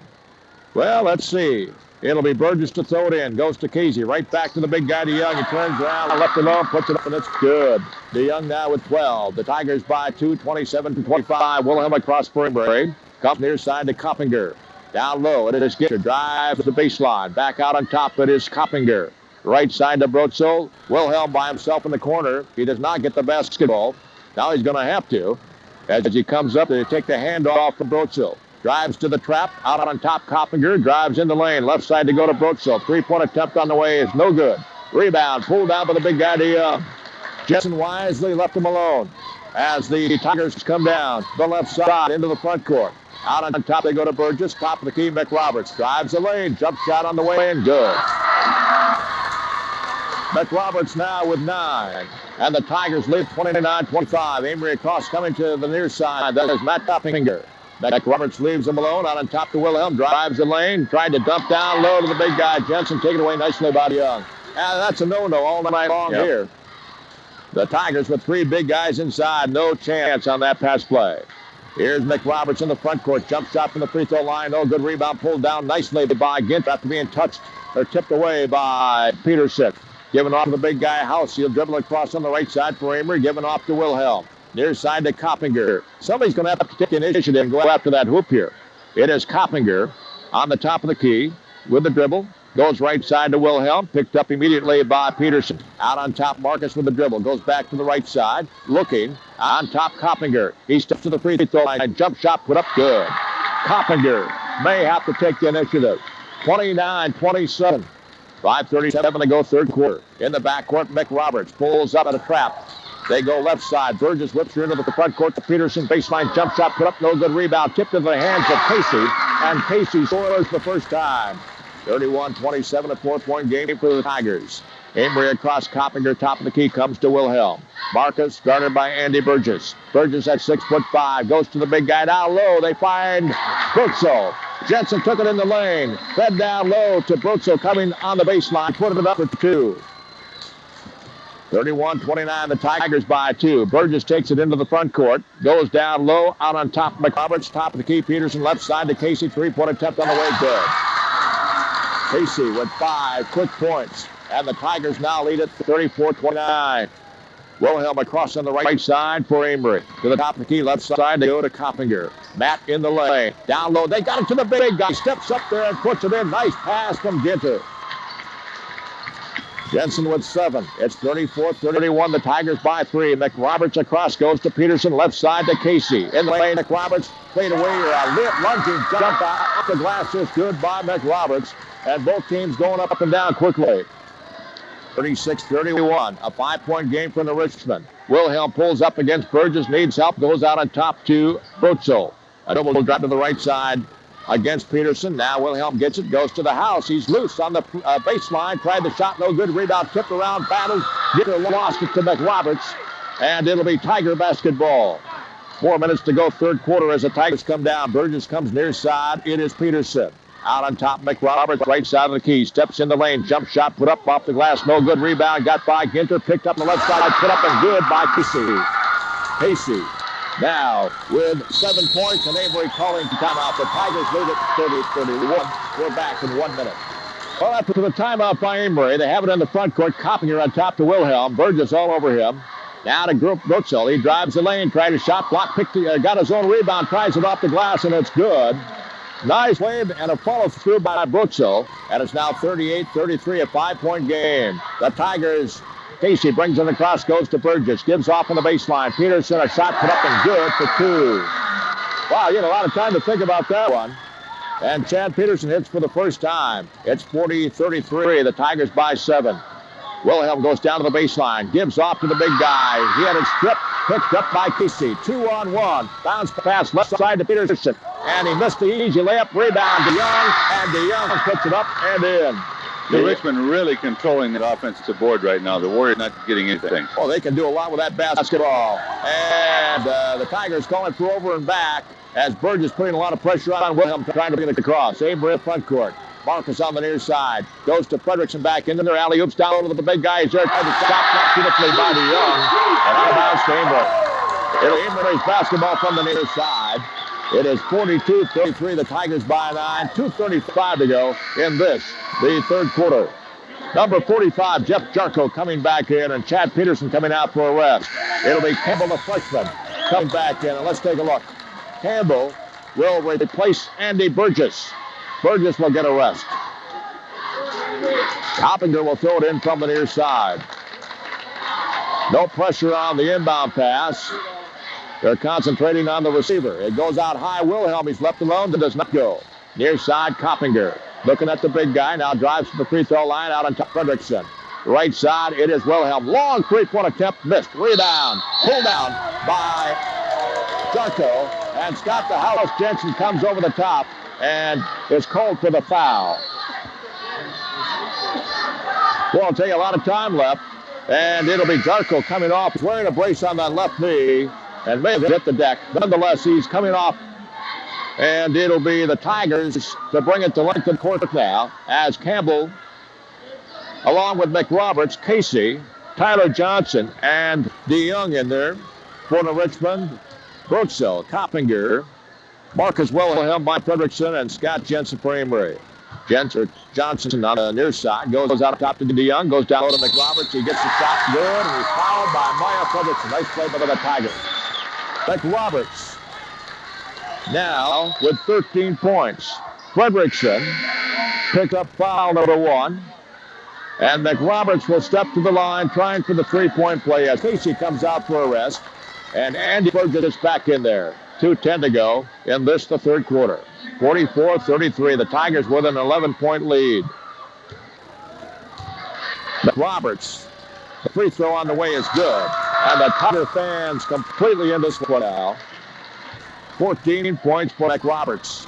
Well, let's see. It'll be Burgess to throw it in. Goes to Casey. Right back to the big guy, DeYoung. He turns around, left alone, puts it up, and it's good. DeYoung now with 12. The Tigers by 2, 27-25. Wilhelm across for Amery. Comes near side to Koppinger. Down low, it is Ginter. Drives the baseline. Back out on top, it is Koppinger. Right side to Brotzel. Wilhelm by himself in the corner. He does not get the basketball. Now he's going to have to. As he comes up, they take the handoff from Brotzel. Drives to the trap, out on top, Koppinger, drives in the lane, left side to go to Brotzel. Three-point attempt on the way is no good. Rebound, pulled down by the big guy, DeYoung. Jensen wisely left him alone as the Tigers come down the left side into the front court. Out on top, they go to Burgess, top of the key, McRoberts. Drives the lane, jump shot on the way, and good. McRoberts now with 9. And the Tigers lead 29-25. Amery across coming to the near side. That is Matt Koppinger. McRoberts leaves him alone. Out on top to Wilhelm. Drives the lane. Tried to dump down low to the big guy. Jensen taken away nicely by DeYoung. And that's a no-no all night long here. The Tigers with 3 big guys inside. No chance on that pass play. Here's McRoberts in the front court. Jump shot from the free throw line. No good rebound. Pulled down nicely by Ginter after being touched or tipped away by Peterson. Given off to the big guy, House. He'll dribble across on the right side for Amery. Given off to Wilhelm. Near side to Koppinger. Somebody's going to have to take initiative and go after that hoop here. It is Koppinger on the top of the key with the dribble. Goes right side to Wilhelm. Picked up immediately by Peterson. Out on top, Marcus with the dribble. Goes back to the right side. Looking. On top, Koppinger. He steps to the free throw line. Jump shot put up good. Koppinger may have to take the initiative. 29-27. 5:37 to go third quarter. In the backcourt, McRoberts pulls up at a trap. They go left side. Burgess whips her into the front court to Peterson. Baseline jump shot put up. No good rebound. Tipped into the hands of Casey. And Casey scores the first time. 31-27, a 4-point game for the Tigers. Amery across Koppinger. Top of the key comes to Wilhelm. Marcus guarded by Andy Burgess. Burgess at 6'5". Goes to the big guy down low. They find Brotzel. Jensen took it in the lane. Fed down low to Brotzel coming on the baseline. Put it up for 2. 31-29, the Tigers by 2. Burgess takes it into the front court. Goes down low, out on top. McRoberts, top of the key. Peterson, left side to Casey. 3-point attempt on the way. Good. Casey with 5 quick points. And the Tigers now lead it 34-29. Wilhelm across on the right side for Amery. To the top of the key, left side, they go to Koppinger. Matt in the lane. Down low, they got it to the big guy. Steps up there and puts it in. Nice pass from Ginter. Jensen with 7. It's 34-31. The Tigers by 3. McRoberts across goes to Peterson. Left side to Casey. In the lane, McRoberts played away. A lunging jump out the glass is good by McRoberts. And both teams going up and down quickly. 36-31. A 5-point game for the Richmond. Wilhelm pulls up against Burgess. Needs help. Goes out on top to Brotzel. A double drive to the right side against Peterson. Now Wilhelm gets it, goes to the house. He's loose on the baseline. Tried the shot, no good. Rebound, tipped around, battled. Ginter lost it to McRoberts, and it'll be Tiger basketball. 4 minutes to go, third quarter as the Tigers come down. Burgess comes near side. It is Peterson. Out on top, McRoberts, right side of the key. Steps in the lane. Jump shot put up off the glass. No good. Rebound got by Ginter. Picked up on the left side. Put up and good by Casey. Now with 7 points and Amery calling timeout. The Tigers lead it 30-31. We're back in 1 minute. Well, after the timeout by Amery, they have it in the front court. Koppinger on top to Wilhelm. Burgess all over him. Now to Brotzel. He drives the lane. Tried a shot. Block. Got his own rebound. Tries it off the glass, and it's good. Nice wave and a follow-through by Brotzel. And it's now 38-33, a 5-point game. The Tigers, Casey brings it across, goes to Burgess. Gives off on the baseline. Peterson, a shot put up and good for 2. Wow, you had a lot of time to think about that one. And Chad Peterson hits for the first time. It's 40-33. The Tigers by 7. Wilhelm goes down to the baseline. Gives off to the big guy. He had it stripped. Picked up by Casey. 2-on-1. Bounce pass left side to Peterson. And he missed the easy layup. Rebound to Young. And DeYoung puts it up and in. Richmond really controlling the offensive board right now. The Warriors not getting anything. Oh, they can do a lot with that basketball. And the Tigers calling for over and back as Burgess putting a lot of pressure on Wilhelm trying to bring it across. Amery in front court. Marcus on the near side. Goes to Fredrickson back into there. Alley-oops down over the big guy. He's there. Tried to stop. Not beautifully by DeYoung. And out of bounds to Amery. It'll Amery's basketball from the near side. It is 42-33. The Tigers by 9. 2:35 to go in this, the third quarter. Number 45, Jeff Jarko coming back in, and Chad Peterson coming out for a rest. It'll be Campbell, the freshman, coming back in. And let's take a look. Campbell will replace Andy Burgess. Burgess will get a rest. Koppinger will throw it in from the near side. No pressure on the inbound pass. They're concentrating on the receiver. It goes out high. Wilhelm, he's left alone. That does not go. Near side, Koppinger. Looking at the big guy. Now drives to the free throw line out on top. Fredrickson. Right side, it is Wilhelm. Long three-point attempt. Missed. Rebound. Pulled down by Jarko. And Scott the House Jensen comes over the top and is called for the foul. Well, I'll tell you, a lot of time left. And it'll be Jarko coming off. He's wearing a brace on that left knee. And may have hit the deck. Nonetheless, he's coming off. And it'll be the Tigers to bring it to length of court now. As Campbell, along with McRoberts, Casey, Tyler Johnson, and DeYoung in there. For the Richmond, Brotzel, Koppinger, Marcus Wilhelm by Fredrickson, and Scott Jensen for Amery. Johnson on the near side goes out top to DeYoung, goes down low to McRoberts. He gets the shot good, and he's fouled by Maya Fredrickson. Nice play by the Tigers. McRoberts now with 13 points. Fredrickson picked up foul number 1. And McRoberts will step to the line trying for the three-point play as Casey comes out for a rest. And Andy Burgess is back in there. 2:10 to go in this, the third quarter. 44-33. The Tigers with an 11-point lead. McRoberts, the free throw on the way is good. And the Tiger fans completely in this one now. 14 points for McRoberts.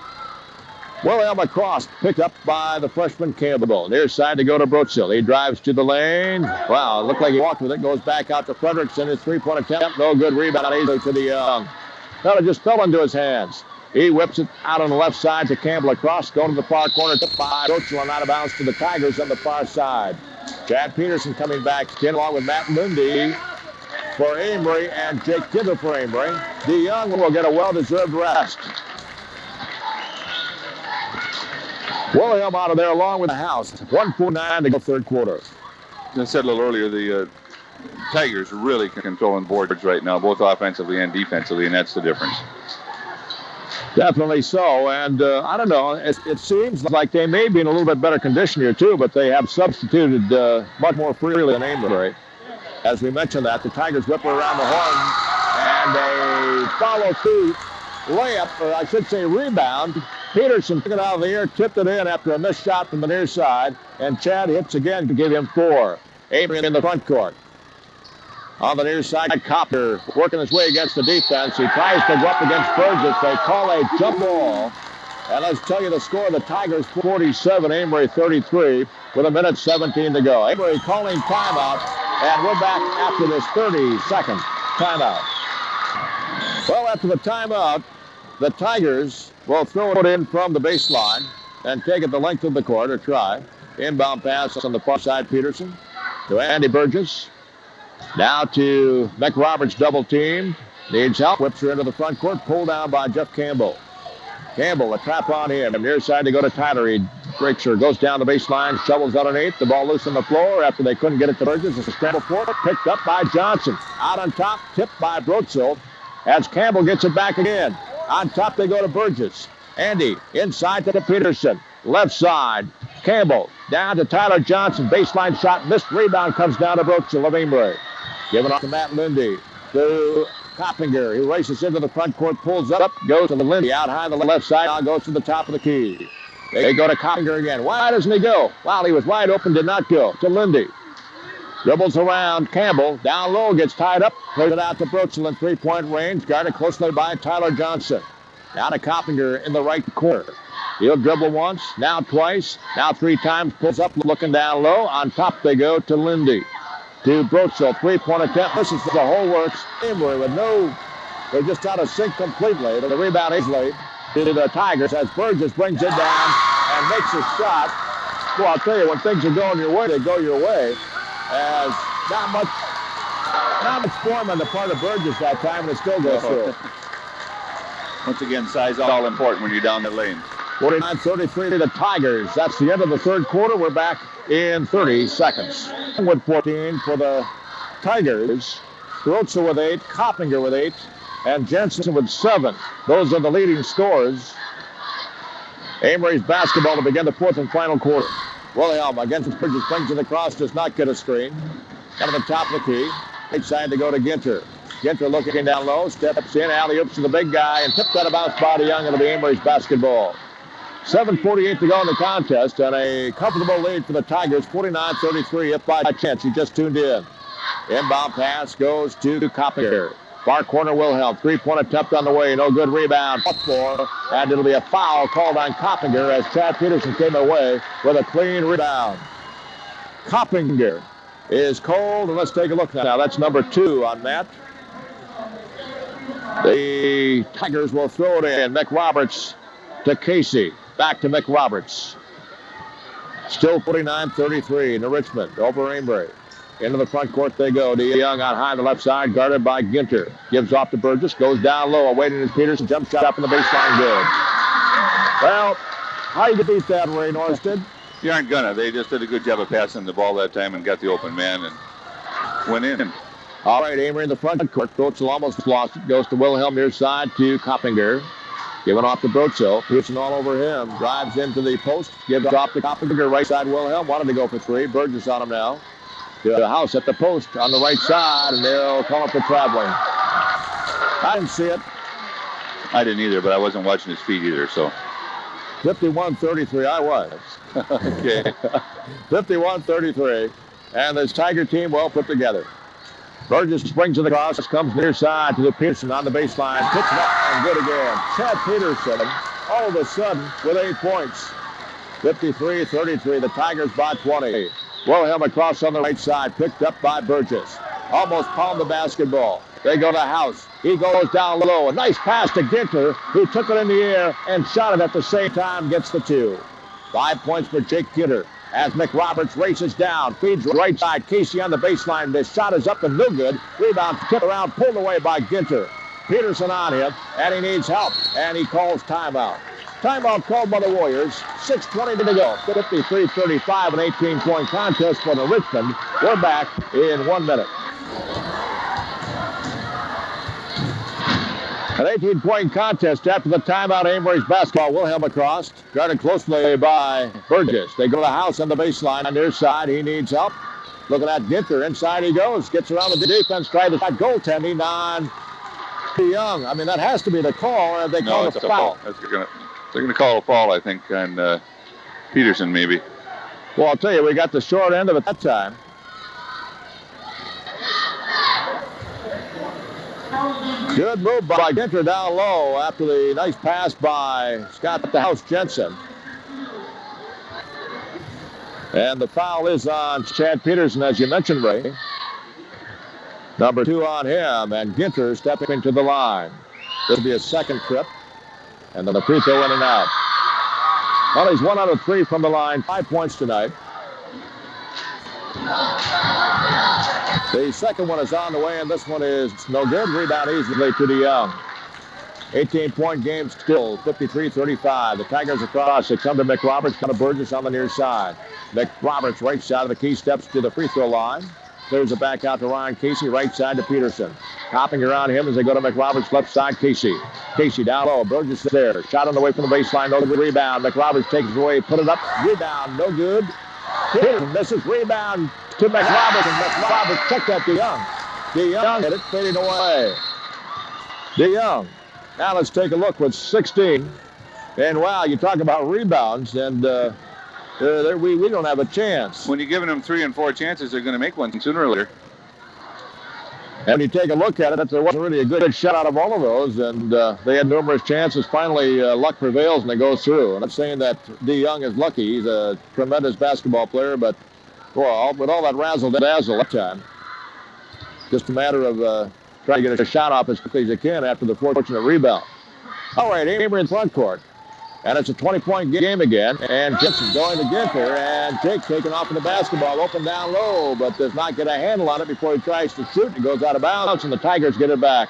Wilhelm across, picked up by the freshman Campbell. Near side to go to Brotzel. He drives to the lane. Wow, it looked like he walked with it. Goes back out to Fredrickson. His three-point attempt. No good. Rebound easily to DeYoung. Well, it just fell into his hands. He whips it out on the left side to Campbell across. Going to the far corner. Tipped by Brotzel and out of bounds to the Tigers on the far side. Chad Peterson coming back in along with Matt Lindee for Amery and Jake Ginter for Amery. DeYoung will get a well-deserved rest. Wilhelm out of there along with the house. 1:49 to go third quarter. As I said a little earlier, the Tigers are really controlling boards right now, both offensively and defensively, and that's the difference. Definitely so, and I don't know, it seems like they may be in a little bit better condition here too, but they have substituted much more freely than Amery. As we mentioned that, the Tigers whip around the horn, and a follow-through layup, or I should say rebound. Peterson took it out of the air, tipped it in after a missed shot from the near side, and Chad hits again to give him 4. Amery in the front court. On the near side, Koppinger working his way against the defense. He tries to go up against Burgess. They call a jump ball. And let's tell you the score. The Tigers 47, Amery 33, with 1:17 to go. Amery calling timeout, and we're back after this 30-second timeout. Well, after the timeout, the Tigers will throw it in from the baseline and take it the length of the court or try. Inbound pass on the far side, Peterson to Andy Burgess. Now to McRoberts, double team. Needs help, whips her into the front court, pulled down by Jeff Campbell. Campbell, a trap on him. Near side to go to Tyler. He breaks her, goes down the baseline, shovels underneath. The ball loose on the floor after they couldn't get it to Burgess. It's a scramble for it, picked up by Johnson. Out on top, tipped by Brotzel. As Campbell gets it back again. On top they go to Burgess. Andy, inside to Peterson. Left side, Campbell, down to Tyler Johnson. Baseline shot, missed. Rebound comes down to Brotzel of Amery. Giving off to Matt Lindee. To Koppinger. He races into the front court, pulls up, goes to the Lindee. Out high on the left side, now goes to the top of the key. They go to Koppinger again. Why doesn't he go? Well, he was wide open, did not go. To Lindee. Dribbles around Campbell. Down low, gets tied up. Plays it out to Brotzel in three-point range. Guarded closely by Tyler Johnson. Now to Koppinger in the right corner. He'll dribble once, now twice, now three times. Pulls up, looking down low. On top they go to Lindee. To Brotzel, three-point attempt. This is the whole works. Amery with they're just out of sync completely. The rebound easily to the Tigers as Burgess brings it down and makes a shot. Well, I'll tell you, when things are going your way, they go your way. As not much form on the part of Burgess that time, and it still goes through. Once again, size all important when you're down the lane. 49-33 to the Tigers. That's the end of the third quarter. We're back in 30 seconds. With 14 for the Tigers. Brotzel with 8, Koppinger with 8, and Jensen with 7. Those are the leading scorers. Amery's basketball to begin the fourth and final quarter. Wilhelm against Burgess, brings it across, does not get a screen. Down to the top of the key. Right side to go to Ginter. Ginter looking down low, steps in, alley-oops to the big guy, and tipped out of bounds by Young. It'll be Amery's basketball. 7:48 to go in the contest, and a comfortable lead for the Tigers, 49-33, if by chance you just tuned in. Inbound pass goes to Koppinger. Far corner, Wilhelm. Three-point attempt on the way. No good rebound. And it'll be a foul called on Koppinger as Chad Peterson came away with a clean rebound. Koppinger is cold, and let's take a look now. That's number 2 on that. The Tigers will throw it in. McRoberts to Casey. Back to McRoberts. Still 49-33 to Richmond over Amery. Into the front court they go. To Young on high on the left side, guarded by Ginter. Gives off to Burgess, goes down low, awaiting his Peterson. Jump shot up in the baseline, good. Well, how you beat that, Ray Norstead? You aren't gonna. They just did a good job of passing the ball that time and got the open man and went in. All right, Amery in the front court. Brotzel almost lost it. Goes to Wilhelm near side to Koppinger. Giving off to Brotzel. Peterson all over him. Drives into the post. Gives off to Koppinger. Right side, Wilhelm. Wanted to go for 3. Burgess on him now. To the house at the post on the right side, and they'll call it for traveling. I didn't see it. I didn't either, but I wasn't watching his feet either, so. 51-33, I was. Okay. 51-33, and this Tiger team well put together. Burgess springs to the cross, comes near side to the Peterson on the baseline, puts it up and good again. Chad Peterson, all of a sudden, with 8 points. 53-33, the Tigers by 20. Wilhelm across on the right side, picked up by Burgess. Almost palmed the basketball. They go to House. He goes down low. A nice pass to Ginter, who took it in the air and shot it at the same time, gets the 2. 5 points for Jake Ginter. As McRoberts races down, feeds right side. Casey on the baseline. This shot is up and no good. Rebound, tip around, pulled away by Ginter. Peterson on him, and he needs help, and he calls timeout. Timeout called by the Warriors. 6:20 to go. 53-35, an 18-point contest for the Richmond. We're back in 1 minute. An 18-point contest after the timeout. Amery's basketball. Wilhelm across. Guarded closely by Burgess. They go to the house on the baseline on their side. He needs help. Looking at Ginter. Inside he goes. Gets around the defense. Tries to shot goaltending on Young. I mean, that has to be the call. They call it a foul. They're going to call a foul, I think, on Peterson, maybe. Well, I'll tell you, we got the short end of it that time. Good move by Ginter down low after the nice pass by Scott the House Jensen. And the foul is on Chad Peterson, as you mentioned, Ray. Number 2 on him, and Ginter stepping to the line. This will be his second trip, and then the free throw in and out. Well, he's 1 out of 3 from the line, 5 points tonight. The second one is on the way, and this one is no good. Rebound easily to DeYoung. 18-point game still, 53-35. The Tigers across. They come to McRoberts, kind of Burgess on the near side. McRoberts, right side of the key, steps to the free throw line. Clears it back out to Ryan Casey, right side to Peterson. Hopping around him as they go to McRoberts, left side, Casey. Casey down low, Burgess is there. Shot on the way from the baseline, no good rebound. McRoberts takes it away, put it up, rebound, no good. Peterson misses, rebound to McRoberts, and McRoberts checked that DeYoung. DeYoung hit it, fading away. DeYoung. Now let's take a look with 16. And wow, you talk about rebounds, and we don't have a chance. When you're giving them 3 and 4 chances, they're going to make one sooner or later. And when you take a look at it, there wasn't really a good shot out of all of those, and they had numerous chances. Finally, luck prevails, and they go through. And I'm saying that DeYoung is lucky. He's a tremendous basketball player, but well, with all that razzle-dazzle that time, just a matter of trying to get a shot off as quickly as they can after the fortunate rebound. All right, Amery in front court. And it's a 20-point game again. And Jensen going to Ginter. And Jake taking off in the basketball. Open down low, but does not get a handle on it before he tries to shoot. It goes out of bounds, and the Tigers get it back.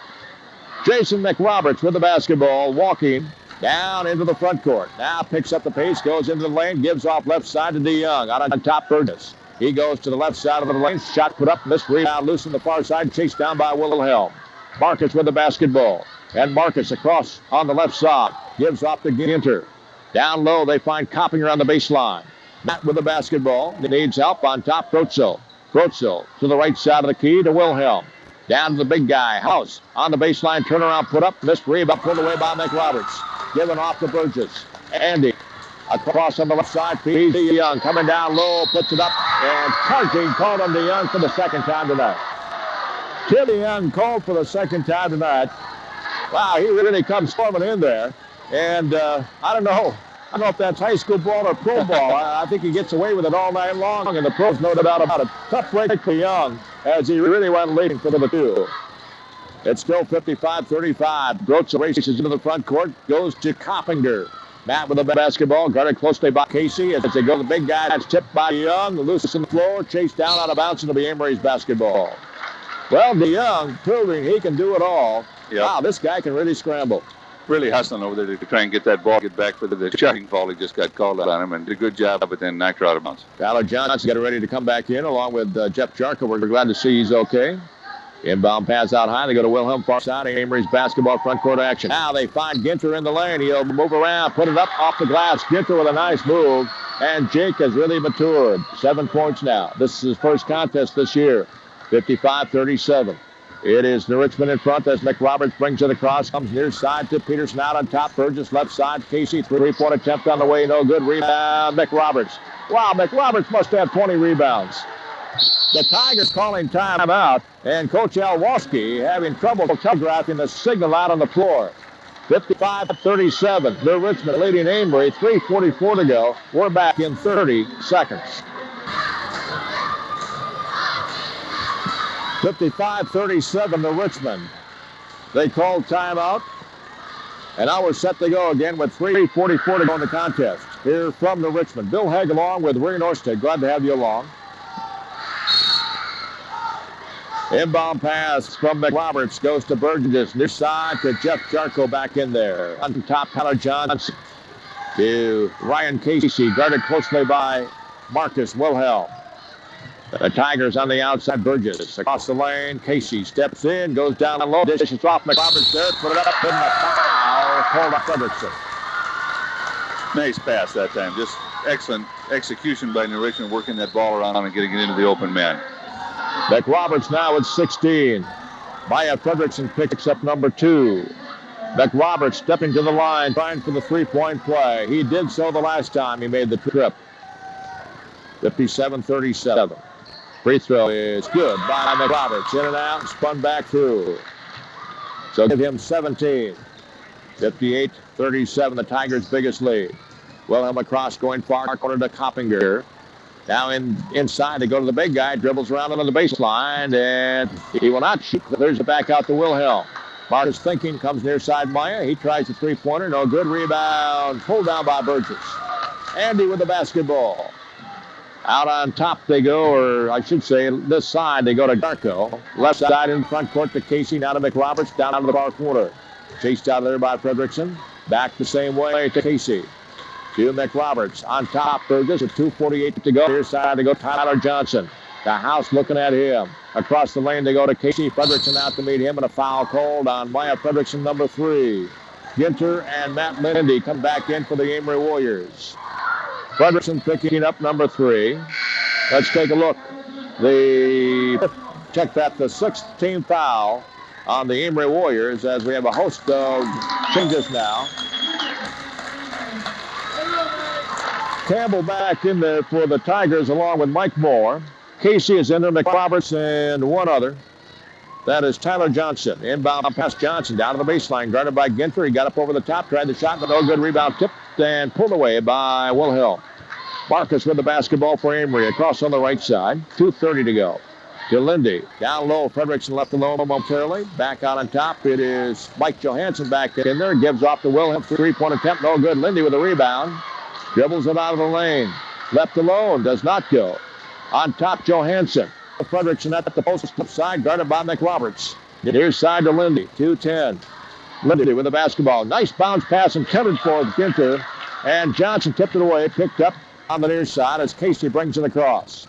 Jason McRoberts with the basketball, walking down into the front court. Now picks up the pace, goes into the lane, gives off left side to DeYoung. Out on top, Burgess. He goes to the left side of the lane. Shot put up, missed rebound, loose on the far side. Chased down by Wilhelm. Marcus with the basketball. And Marcus across on the left side. Gives off to Ginter. Down low, they find Koppinger on the baseline. Matt with the basketball. He needs help on top, Brotzel. Brotzel to the right side of the key to Wilhelm. Down to the big guy, House. On the baseline, turnaround, put up, missed rebound, pulled away by McRoberts. Given off to Burgess. Andy across on the left side, DeYoung coming down low, puts it up, and charging called on DeYoung for the second time tonight. DeYoung called for the second time tonight. Wow, he really comes storming in there. And I don't know if that's high school ball or pro ball. I think he gets away with it all night long, and the pros no doubt about it. Tough break for Young as he really went leading for the 2. It's still 55-35. Brotzel races into the front court, goes to Koppinger. Matt with the basketball, guarded closely by Casey as they go to the big guy. That's tipped by Young, loose on the floor, chased down out of bounds, and it'll be Amery's basketball. Well, DeYoung proving he can do it all. Yep. Wow, this guy can really scramble. Really hustling over there to try and get that ball, get back for the chucking fall. He just got called on him and did a good job, but then knocked her out of bounds. Tyler Johnson getting ready to come back in along with Jeff Jarko. We're glad to see he's okay. Inbound pass out high. They go to Wilhelm, far side. Amery's basketball, front court action. Now they find Ginter in the lane. He'll move around, put it up off the glass. Ginter with a nice move. And Jake has really matured. 7 points now. This is his first contest this year. 55-37. It is the Richmond in front as McRoberts brings it across. Comes near side to Peterson out on top. Burgess left side. Casey, 3-point attempt on the way. No good. Rebound, McRoberts. Wow, McRoberts must have 20 rebounds. The Tigers calling timeout, and Coach Alwoski having trouble telegraphing the signal out on the floor. 55-37. The Richmond leading Amery. 3:44 to go. We're back in 30 seconds. 55-37 to Richmond. They called timeout. And now we're set to go again with 3:44 to go in the contest. Here from the Richmond, Bill Haig along with Ray Norstead. Glad to have you along. Inbound pass from McRoberts goes to Burgess. Near side to Jeff Jarko back in there. On top, Tyler Johnson to Ryan Casey, guarded closely by Marcus Wilhelm. The Tigers on the outside. Burgess across the lane. Casey steps in, goes down low. Dishes off McRoberts there. Put it up. Put in a foul. Called up Fredrickson. Nice pass that time. Just excellent execution by New Richmond, working that ball around and getting it into the open man. McRoberts now at 16. Maya Fredrickson picks up number 2. McRoberts stepping to the line, trying for the 3-point play. He did so the last time he made the trip. 57-37. Free throw is good by McRoberts. In and out, spun back through. So give him 17. 58-37, the Tigers' biggest lead. Wilhelm across going far corner to Koppinger. Now inside, they go to the big guy, dribbles around on the baseline, and he will not shoot. There's it back out to Wilhelm. Marcus thinking, comes near side Maya. He tries the three-pointer, no good. Rebound, pulled down by Burgess. Andy with the basketball. Out on top they go, or I should say this side, they go to Garco. Left side in front court to Casey, now to McRoberts, down to the far corner. Chased out there by Fredrickson. Back the same way to Casey. To McRoberts. On top, Burgess with 2:48 to go. Near side to go Tyler Johnson. The house looking at him. Across the lane they go to Casey. Fredrickson out to meet him, and a foul called on Maya Fredrickson, number 3. Ginter and Matt Lindee come back in for the Amery Warriors. Fredrickson picking up number 3. Let's take a look. Check that, the 6th team foul on the Amery Warriors, as we have a host of changes now. Campbell back in there for the Tigers along with Mike Moore. Casey is in there, McRoberts, and one other. That is Tyler Johnson. Inbound pass Johnson down to the baseline, guarded by Ginter. He got up over the top, tried the shot, but no good. Rebound tipped and pulled away by Wilhelm. Marcus with the basketball for Amery across on the right side. 2:30 to go. To Lindee. Down low, Fredrickson left alone momentarily. Back out on top, it is Mike Johanson back in there. Gives off to Wilhelm. 3-point attempt, no good. Lindee with the rebound. Dribbles it out of the lane. Left alone, does not go. On top, Johanson. Fredrickson at the post side, guarded by McRoberts. Near side to Lindee, 2:10. Lindee with the basketball. Nice bounce pass intended for Ginter. And Johnson tipped it away, picked up on the near side as Casey brings it across.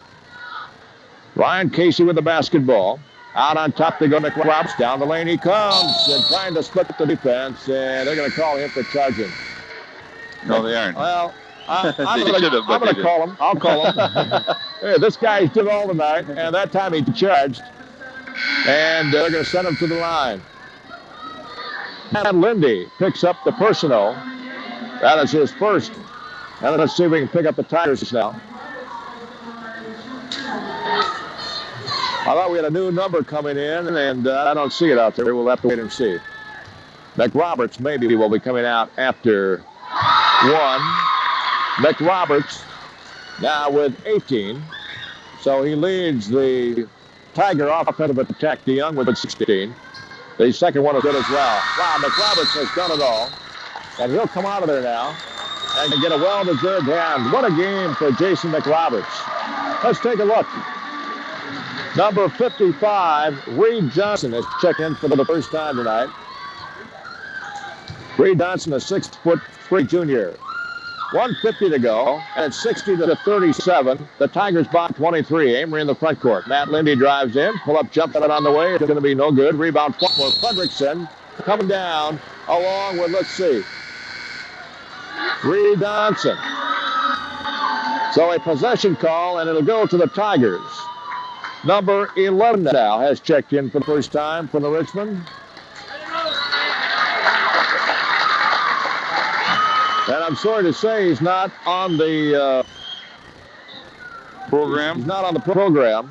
Ryan Casey with the basketball. Out on top they go McRoberts. Down the lane he comes and trying to split the defense, and they're going to call him for charging. No, they aren't. Well, I'm going to call him. I'll call him. Hey, this guy's did all tonight, and that time he charged. And they're going to send him to the line. And Lindee picks up the personal. That is his first. And let's see if we can pick up the Tigers now. I thought we had a new number coming in, and I don't see it out there. We'll have to wait and see. McRoberts maybe will be coming out after 1. McRoberts now with 18. So he leads the Tiger offensive attack. DeYoung with 16. The second one is good as well. Wow, McRoberts has done it all. And he'll come out of there now and get a well-deserved hand. What a game for Jason McRoberts. Let's take a look. Number 55, Reed Johnson, has checked in for the first time tonight. Reed Johnson, a 6'3" junior. 1:50 to go, and it's 60-37. The Tigers by 23. Amery in the front court. Matt Lindee drives in. Pull-up jump shot on the way. It's going to be no good. Rebound for Fredrickson. Coming down along with, let's see, Reed Johnson. So a possession call, and it'll go to the Tigers. Number 11 now has checked in for the first time for the Richmond. And I'm sorry to say he's not on the program. He's not on the program.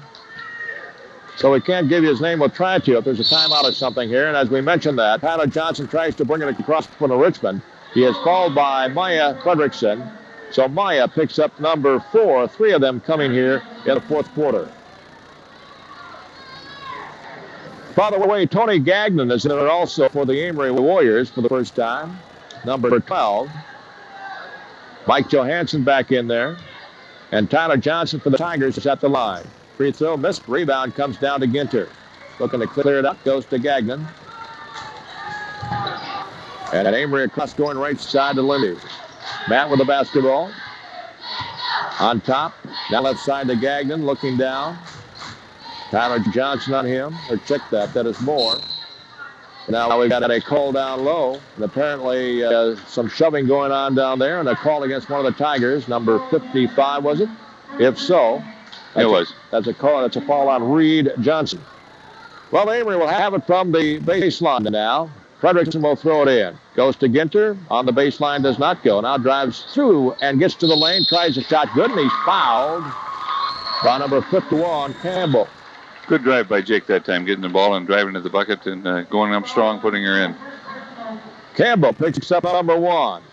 So we can't give you his name. We'll try to if there's a timeout or something here. And as we mentioned that, Tyler Johnson tries to bring it across for the Richmond. He is fouled by Maya Fredrickson. So Maya picks up number 4. 3 of them coming here in the fourth quarter. By the way, Tony Gagnon is in it also for the Amery Warriors for the first time. Number 12. Mike Johanson back in there. And Tyler Johnson for the Tigers is at the line. Free throw missed. Rebound comes down to Ginter. Looking to clear it up. Goes to Gagnon. And Amery across going right side to Lindee. Matt with the basketball. On top. Now left side to Gagnon. Looking down. Tyler Johnson on him. Or check that. That is Moore. Now we've got a call down low. And apparently some shoving going on down there. And a call against one of the Tigers. Number 55, was it? If so. It was. That's a call. That's a foul on Reed Johnson. Well, Amery will have it from the baseline now. Fredrickson will throw it in. Goes to Ginter. On the baseline, does not go. Now drives through and gets to the lane. Tries a shot. Good, and he's fouled by number 51, Campbell. Good drive by Jake that time, getting the ball and driving to the bucket and going up strong, putting her in. Campbell picks up number 1.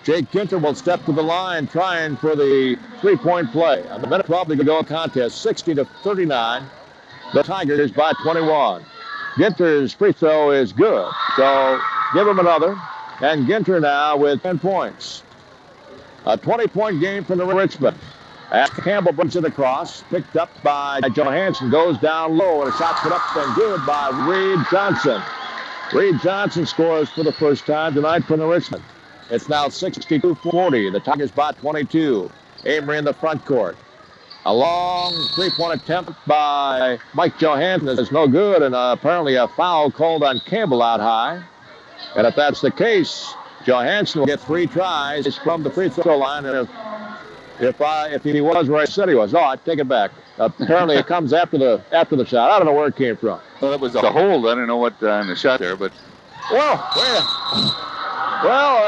Jake Ginter will step to the line trying for the three-point play. And the minute probably to go contest, 60-39. The Tigers by 21. Ginter's free throw is good, so give him another. And Ginter now with 10 points. A 20-point game for the Richmond. As Campbell brings it across, picked up by Johanson, goes down low, and a shot put up and good by Reed Johnson. Reed Johnson scores for the first time tonight for the Richmond. It's now 62-40. The Tigers by 22. Amery in the front court. A long three-point attempt by Mike Johanson is no good, and apparently a foul called on Campbell out high. And if that's the case, Johanson will get 3 tries from the free throw line. And if he was where I said he was, no, I take it back. Apparently it comes after the shot. I don't know where it came from. Well, it was a hold. I don't know what on the shot there, but well,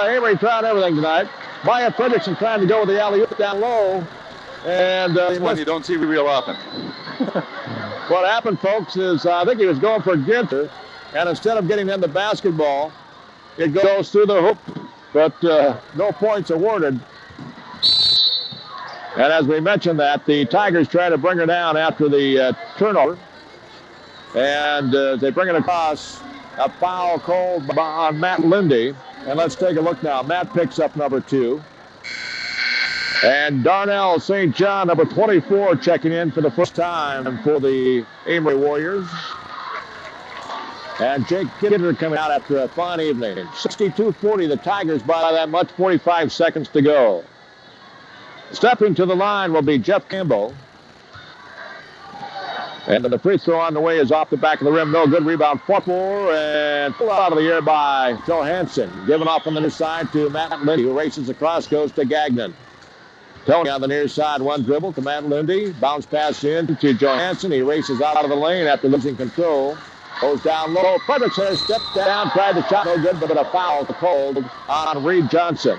Amery tried everything tonight. Maya Fredrickson trying to go with the alley-oop down low. And one you don't see real often. What happened, folks, is I think he was going for Ginter, and instead of getting in the basketball, it goes through the hoop, but no points awarded. And as we mentioned that, the Tigers try to bring her down after the turnover. And they bring it across, a foul called on Matt Lindee. And let's take a look now. Matt picks up number 2. And Darnell St. John, number 24, checking in for the first time for the Amery Warriors. And Jake Ginter coming out after a fine evening. 62-40, the Tigers by that much, 45 seconds to go. Stepping to the line will be Jeff Campbell. And the free throw on the way is off the back of the rim. No good. Rebound, 4-4, and pulled out of the air by Johanson. Given off on the near side to Matt Lindee, who races across, goes to Gagnon. Tony on the near side, one dribble to Matt Lindee. Bounce pass in to Johanson. He races out of the lane after losing control. Goes down low. Fredrickson stepped down, tried the shot, no good, but a foul called on Reed Johnson.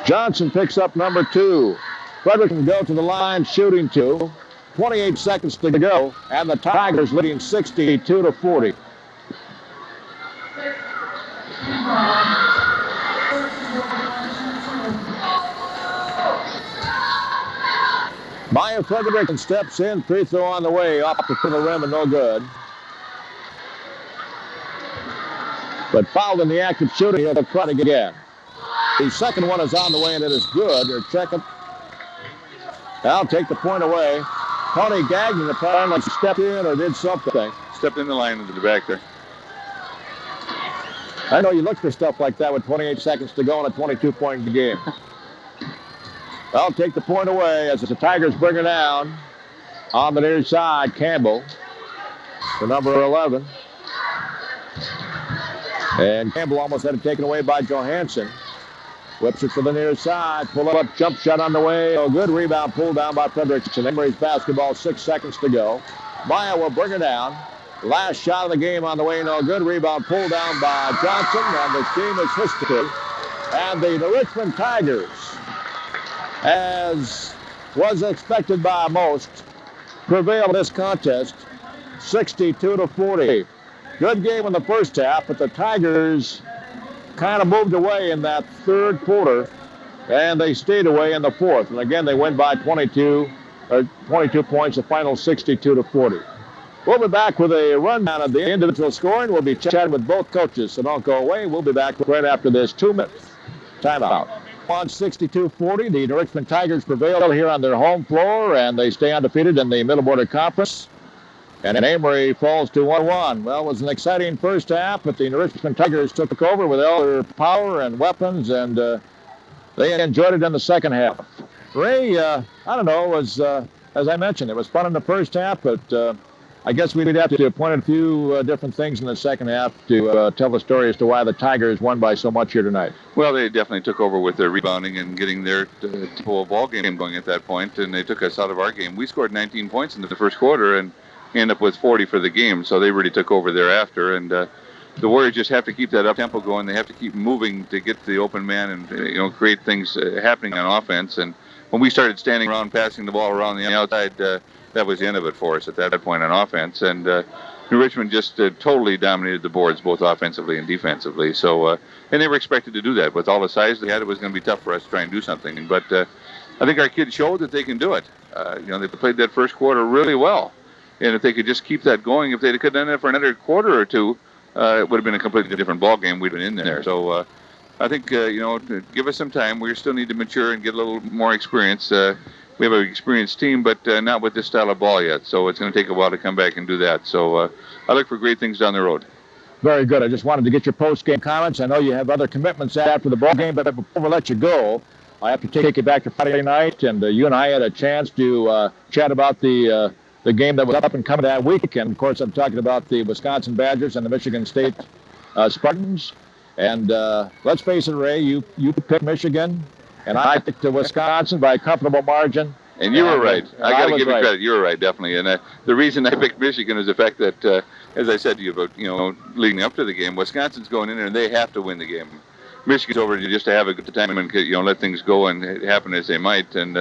Johnson picks up number 2. Fredrickson go to the line, shooting 2. 28 seconds to go, and the Tigers leading 62-40. Maya Fredrickson steps in, free throw on the way, off the rim and no good. But fouled in the act of shooting, he'll try to get again. The second one is on the way, and it is good. Or check it. I'll take the point away. Tony Gagnon apparently stepped in or did something. Stepped in the line into the back there. I know you look for stuff like that with 28 seconds to go in a 22-point game. I'll take the point away as the Tigers bring her down on the near side. Campbell, the number 11. And Campbell almost had it taken away by Johanson. Whips it to the near side. Pull up, jump shot on the way. Oh, good rebound pulled down by Fredrickson. Emery's basketball, 6 seconds to go. Maya will bring her down. Last shot of the game on the way. No good. Rebound pulled down by Johnson. And the game is history. And the Richmond Tigers, as was expected by most, prevail in this contest, 62-40. Good game in the first half, but the Tigers kind of moved away in that third quarter, and they stayed away in the fourth. And again, they win by 22 points, the final 62-40. We'll be back with a rundown of the individual scoring. We'll be chatting with both coaches, so don't go away. We'll be back right after this 2-minute timeout. On 62-40, the Richmond Tigers prevail here on their home floor, and they stay undefeated in the Middle Border Conference. And Amery falls to 1-1. Well, it was an exciting first half, but the Richmond Tigers took over with all their power and weapons, and they enjoyed it in the second half. Ray, I don't know, was as I mentioned, it was fun in the first half, but I guess we'd have to point at a few different things in the second half to tell the story as to why the Tigers won by so much here tonight. Well, they definitely took over with their rebounding and getting their tempo of ball game going at that point, and they took us out of our game. We scored 19 points in the first quarter, and end up with 40 for the game, so they really took over thereafter. And the Warriors just have to keep that up tempo going. They have to keep moving to get the open man and create things happening on offense. And when we started standing around passing the ball around the outside, that was the end of it for us at that point on offense. And Richmond just totally dominated the boards, both offensively and defensively. So, and they were expected to do that. With all the size they had, it was going to be tough for us to try and do something. But I think our kids showed that they can do it. They played that first quarter really well. And if they could just keep that going, if they could have done it for another quarter or two, it would have been a completely different ball game. We'd been in there. So I think, give us some time. We still need to mature and get a little more experience. We have an experienced team, but not with this style of ball yet. So it's going to take a while to come back and do that. So I look for great things down the road. Very good. I just wanted to get your post-game comments. I know you have other commitments after the ball game, but before we let you go, I have to take you back to Friday night, and you and I had a chance to chat about the game that was up and coming that week. And, of course, I'm talking about the Wisconsin Badgers and the Michigan State Spartans. And let's face it, Ray, you picked Michigan, and I picked Wisconsin by a comfortable margin. And you were right. I got to give you credit. You were right, definitely. And the reason I picked Michigan is the fact that, as I said to you about, leading up to the game, Wisconsin's going in there and they have to win the game. Michigan's over just to have a good time and let things go and happen as they might. And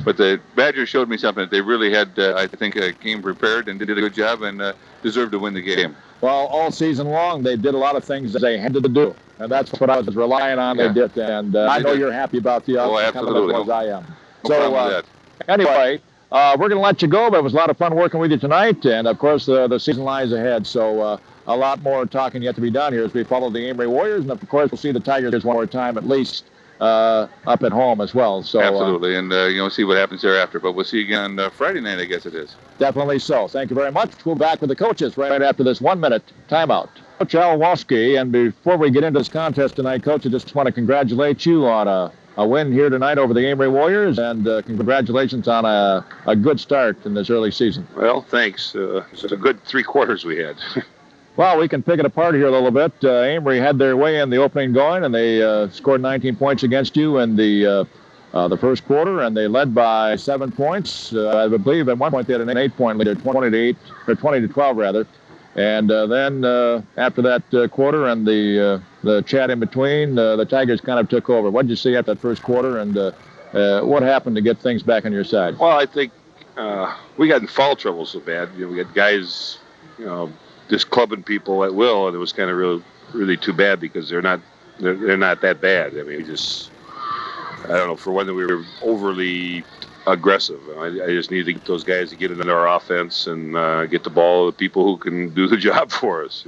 but the Badgers showed me something that they really had, I think, came prepared and did a good job and deserved to win the game. Well, all season long, they did a lot of things that they had to do, and that's what I was relying on. Yeah. They did, and I know you're happy about the outcome as well as I am. So anyway, we're going to let you go, but it was a lot of fun working with you tonight, and of course the season lies ahead. So a lot more talking yet to be done here as we follow the Amery Warriors, and of course we'll see the Tigers one more time at least up at home as well. So absolutely, and see what happens thereafter. But we'll see you again on Friday night, I guess it is. Definitely so. Thank you very much. We'll be back with the coaches right after this 1-minute timeout. Coach Alwalski, and before we get into this contest tonight, Coach, I just want to congratulate you on a win here tonight over the Amery Warriors, and congratulations on a good start in this early season. Well, thanks. It's a good 3 quarters we had. Well, we can pick it apart here a little bit. Amery had their way in the opening going, and they scored 19 points against you in the first quarter, and they led by 7 points. I believe at one point they had an 8-point lead, 20-12 rather. And then after that quarter and the chat in between, the Tigers kind of took over. What did you see after that first quarter, and what happened to get things back on your side? Well, I think we got in foul trouble so bad. We had guys, just clubbing people at will, and it was kind of really too bad because they're not that bad. I mean, I don't know, for one, we were overly aggressive. I just need to get those guys to get into our offense and get the ball to the people who can do the job for us.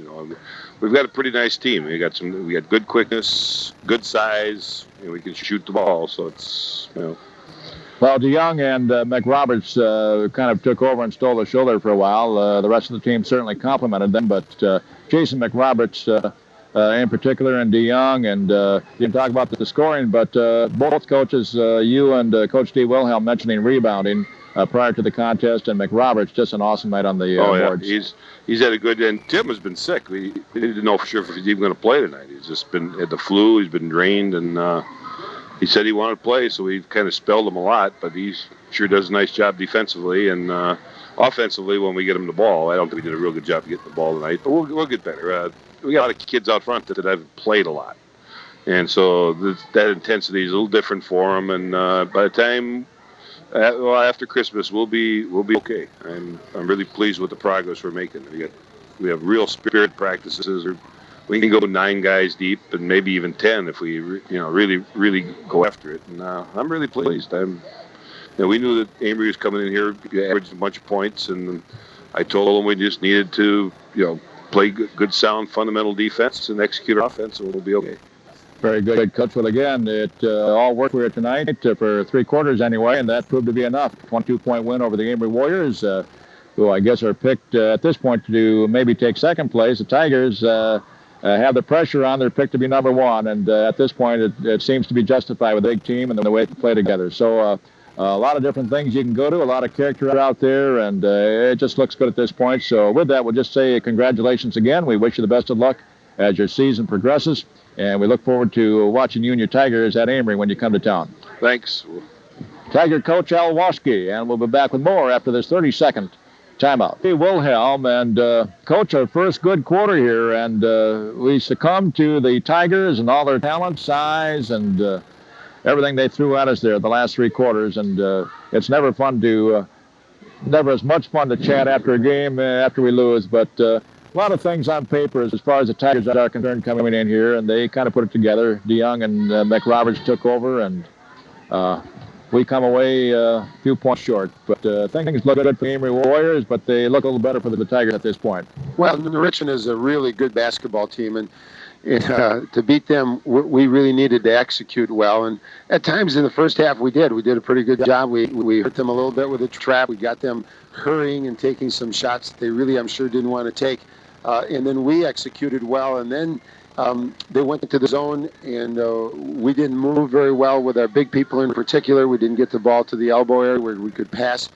We've got a pretty nice team. We got good quickness, good size, and we can shoot the ball. So it's Well, DeYoung and McRoberts kind of took over and stole the show there for a while. The rest of the team certainly complimented them, but Jason McRoberts in particular and DeYoung, and you can talk about the scoring, but both coaches, you and Coach Steve Wilhelm, mentioning rebounding prior to the contest, and McRoberts, just an awesome night on the boards. He's had a good, and Tim has been sick. We didn't know for sure if he's even going to play tonight. He's just been had the flu, he's been drained, and he said he wanted to play, so we kind of spelled him a lot, but he sure does a nice job defensively, and offensively when we get him the ball. I don't think we did a real good job getting the ball tonight, but we'll get better. We got a lot of kids out front that haven't played a lot, and so that intensity is a little different for them, and by the time after Christmas we'll be okay. I'm really pleased with the progress we're making. We have real spirit practices. We can go 9 guys deep and maybe even 10 if we really go after it. And I'm really pleased. We knew that Amery was coming in here, averaged a bunch of points, and I told them we just needed to play good sound fundamental defense and execute our offense, and we'll be okay. Very good, Coach. Well, again, it all worked here tonight for 3 quarters anyway, and that proved to be enough. 22-point win over the Amery Warriors, who I guess are picked at this point to maybe take second place. The Tigers have the pressure on their pick to be number 1, and at this point it seems to be justified with a big team and the way they play together. So a lot of different things you can go to, a lot of character out there, and it just looks good at this point. So with that, we'll just say congratulations again. We wish you the best of luck as your season progresses, and we look forward to watching you and your Tigers at Amery when you come to town. Thanks. Tiger coach Al Waschke, and we'll be back with more after this 30-second timeout. Hey, Wilhelm, and Coach, our first good quarter here, and we succumbed to the Tigers and all their talent, size, and everything they threw at us there the last 3 quarters, and it's never fun to never as much fun to chat after a game after we lose, but a lot of things on paper as far as the Tigers are concerned coming in here, and they kind of put it together. DeYoung and McRoberts took over, and we come away a few points short. But things look good for the Amery Warriors, but they look a little better for the Tigers at this point. Well, Richmond is a really good basketball team, and to beat them, we really needed to execute well. And at times in the first half, we did. We did a pretty good job. We hurt them a little bit with a trap. We got them hurrying and taking some shots that they really, I'm sure, didn't want to take. And then we executed well. And then they went into the zone, and we didn't move very well with our big people in particular. We didn't get the ball to the elbow area where we could pass.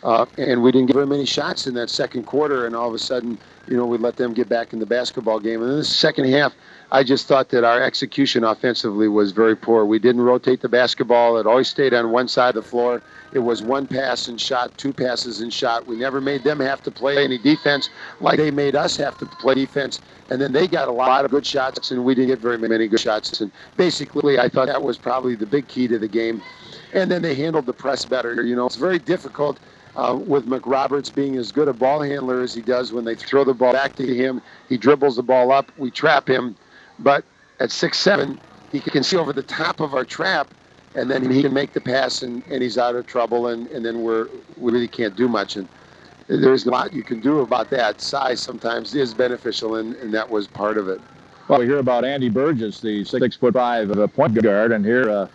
And we didn't get very many shots in that second quarter, and all of a sudden, we let them get back in the basketball game. And in the second half, I just thought that our execution offensively was very poor. We didn't rotate the basketball. It always stayed on one side of the floor. It was one pass and shot, two passes and shot. We never made them have to play any defense like they made us have to play defense. And then they got a lot of good shots, and we didn't get very many good shots. And basically, I thought that was probably the big key to the game. And then they handled the press better. It's very difficult with McRoberts being as good a ball handler as he does. When they throw the ball back to him, he dribbles the ball up, we trap him. But at 6'7", he can see over the top of our trap, and then he can make the pass, and he's out of trouble, and then we really can't do much. And there's a lot you can do about that. Size sometimes is beneficial, and that was part of it. Well, we hear about Andy Burgess, the 6'5" point guard, and here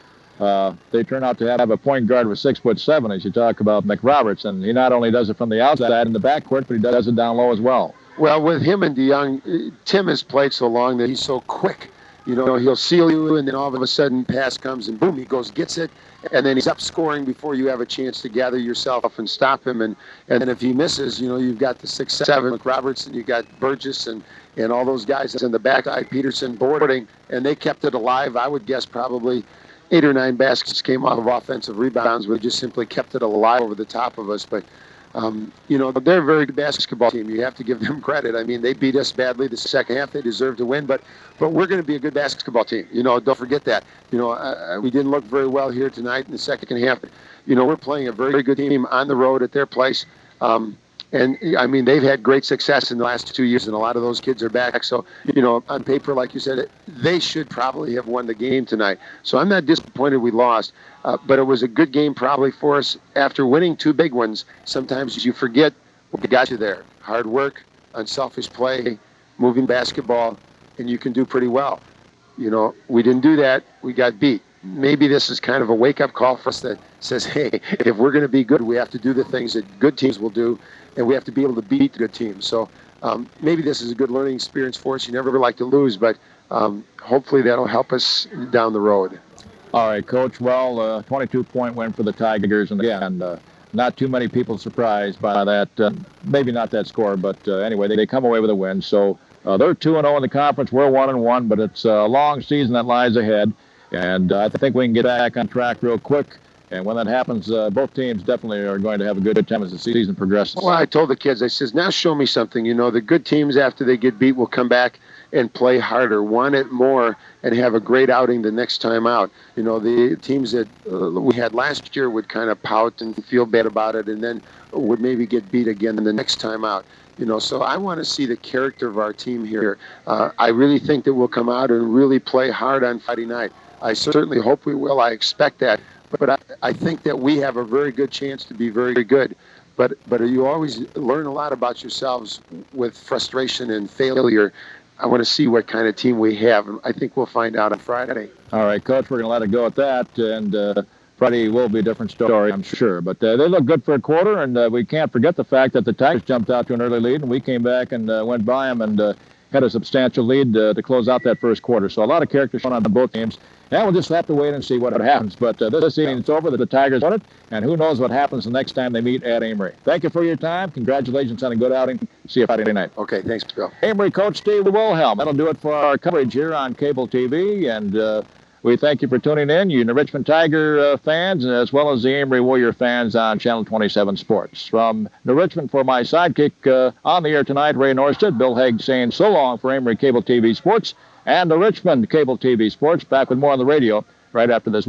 they turn out to have a point guard with 6'7", as you talk about McRoberts, and he not only does it from the outside in the backcourt, but he does it down low as well. Well, with him and DeYoung, Tim has played so long that he's so quick. He'll seal you, and then all of a sudden, pass comes, and boom, he goes, gets it, and then he's up scoring before you have a chance to gather yourself and stop him. And then if he misses, you've got the 6'7" McRoberts, and you've got Burgess and all those guys in the back, Peterson boarding, and they kept it alive. I would guess probably 8 or 9 baskets came off of offensive rebounds. We just simply kept it alive over the top of us. But, they're a very good basketball team. You have to give them credit. I mean, they beat us badly the second half. They deserve to win. But we're going to be a good basketball team. Don't forget that. We didn't look very well here tonight in the second half. We're playing a very good team on the road at their place. And, I mean, they've had great success in the last 2 years, and a lot of those kids are back. So, on paper, like you said, they should probably have won the game tonight. So I'm not disappointed we lost, but it was a good game probably for us. After winning 2 big ones, sometimes you forget what got you there. Hard work, unselfish play, moving basketball, and you can do pretty well. We didn't do that. We got beat. Maybe this is kind of a wake-up call for us that says, hey, if we're going to be good, we have to do the things that good teams will do, and we have to be able to beat the good teams. So maybe this is a good learning experience for us. You never like to lose, but hopefully that'll help us down the road. All right, Coach. Well, 22-point win for the Tigers, and again, not too many people surprised by that. Maybe not that score, but anyway, they come away with a win. So they're 2-0 in the conference. We're 1-1, but it's a long season that lies ahead. And I think we can get back on track real quick. And when that happens, both teams definitely are going to have a good time as the season progresses. Well, I told the kids, I says, now show me something. The good teams, after they get beat, will come back and play harder, want it more, and have a great outing the next time out. The teams that we had last year would kind of pout and feel bad about it, and then would maybe get beat again the next time out. So I want to see the character of our team here. I really think that we'll come out and really play hard on Friday night. I certainly hope we will. I expect that. But I think that we have a very good chance to be very good. But you always learn a lot about yourselves with frustration and failure. I want to see what kind of team we have. And I think we'll find out on Friday. All right, Coach, we're going to let it go at that. And Friday will be a different story, I'm sure. But they look good for a quarter, and we can't forget the fact that the Tigers jumped out to an early lead, and we came back and went by them and had a substantial lead to close out that first quarter. So a lot of character shown on both teams. And we'll just have to wait and see what happens. But this evening it's over. The Tigers won it, and who knows what happens the next time they meet at Amery. Thank you for your time. Congratulations on a good outing. See you Friday night. Okay, thanks, Bill. Amery coach Steve Wilhelm. That'll do it for our coverage here on cable TV, and we thank you for tuning in, you Richmond Tiger fans, as well as the Amery Warrior fans on Channel 27 Sports. From New Richmond, for my sidekick on the air tonight, Ray Norstead, Bill Haig saying so long for Amery Cable TV Sports and the Richmond Cable TV Sports. Back with more on the radio right after this.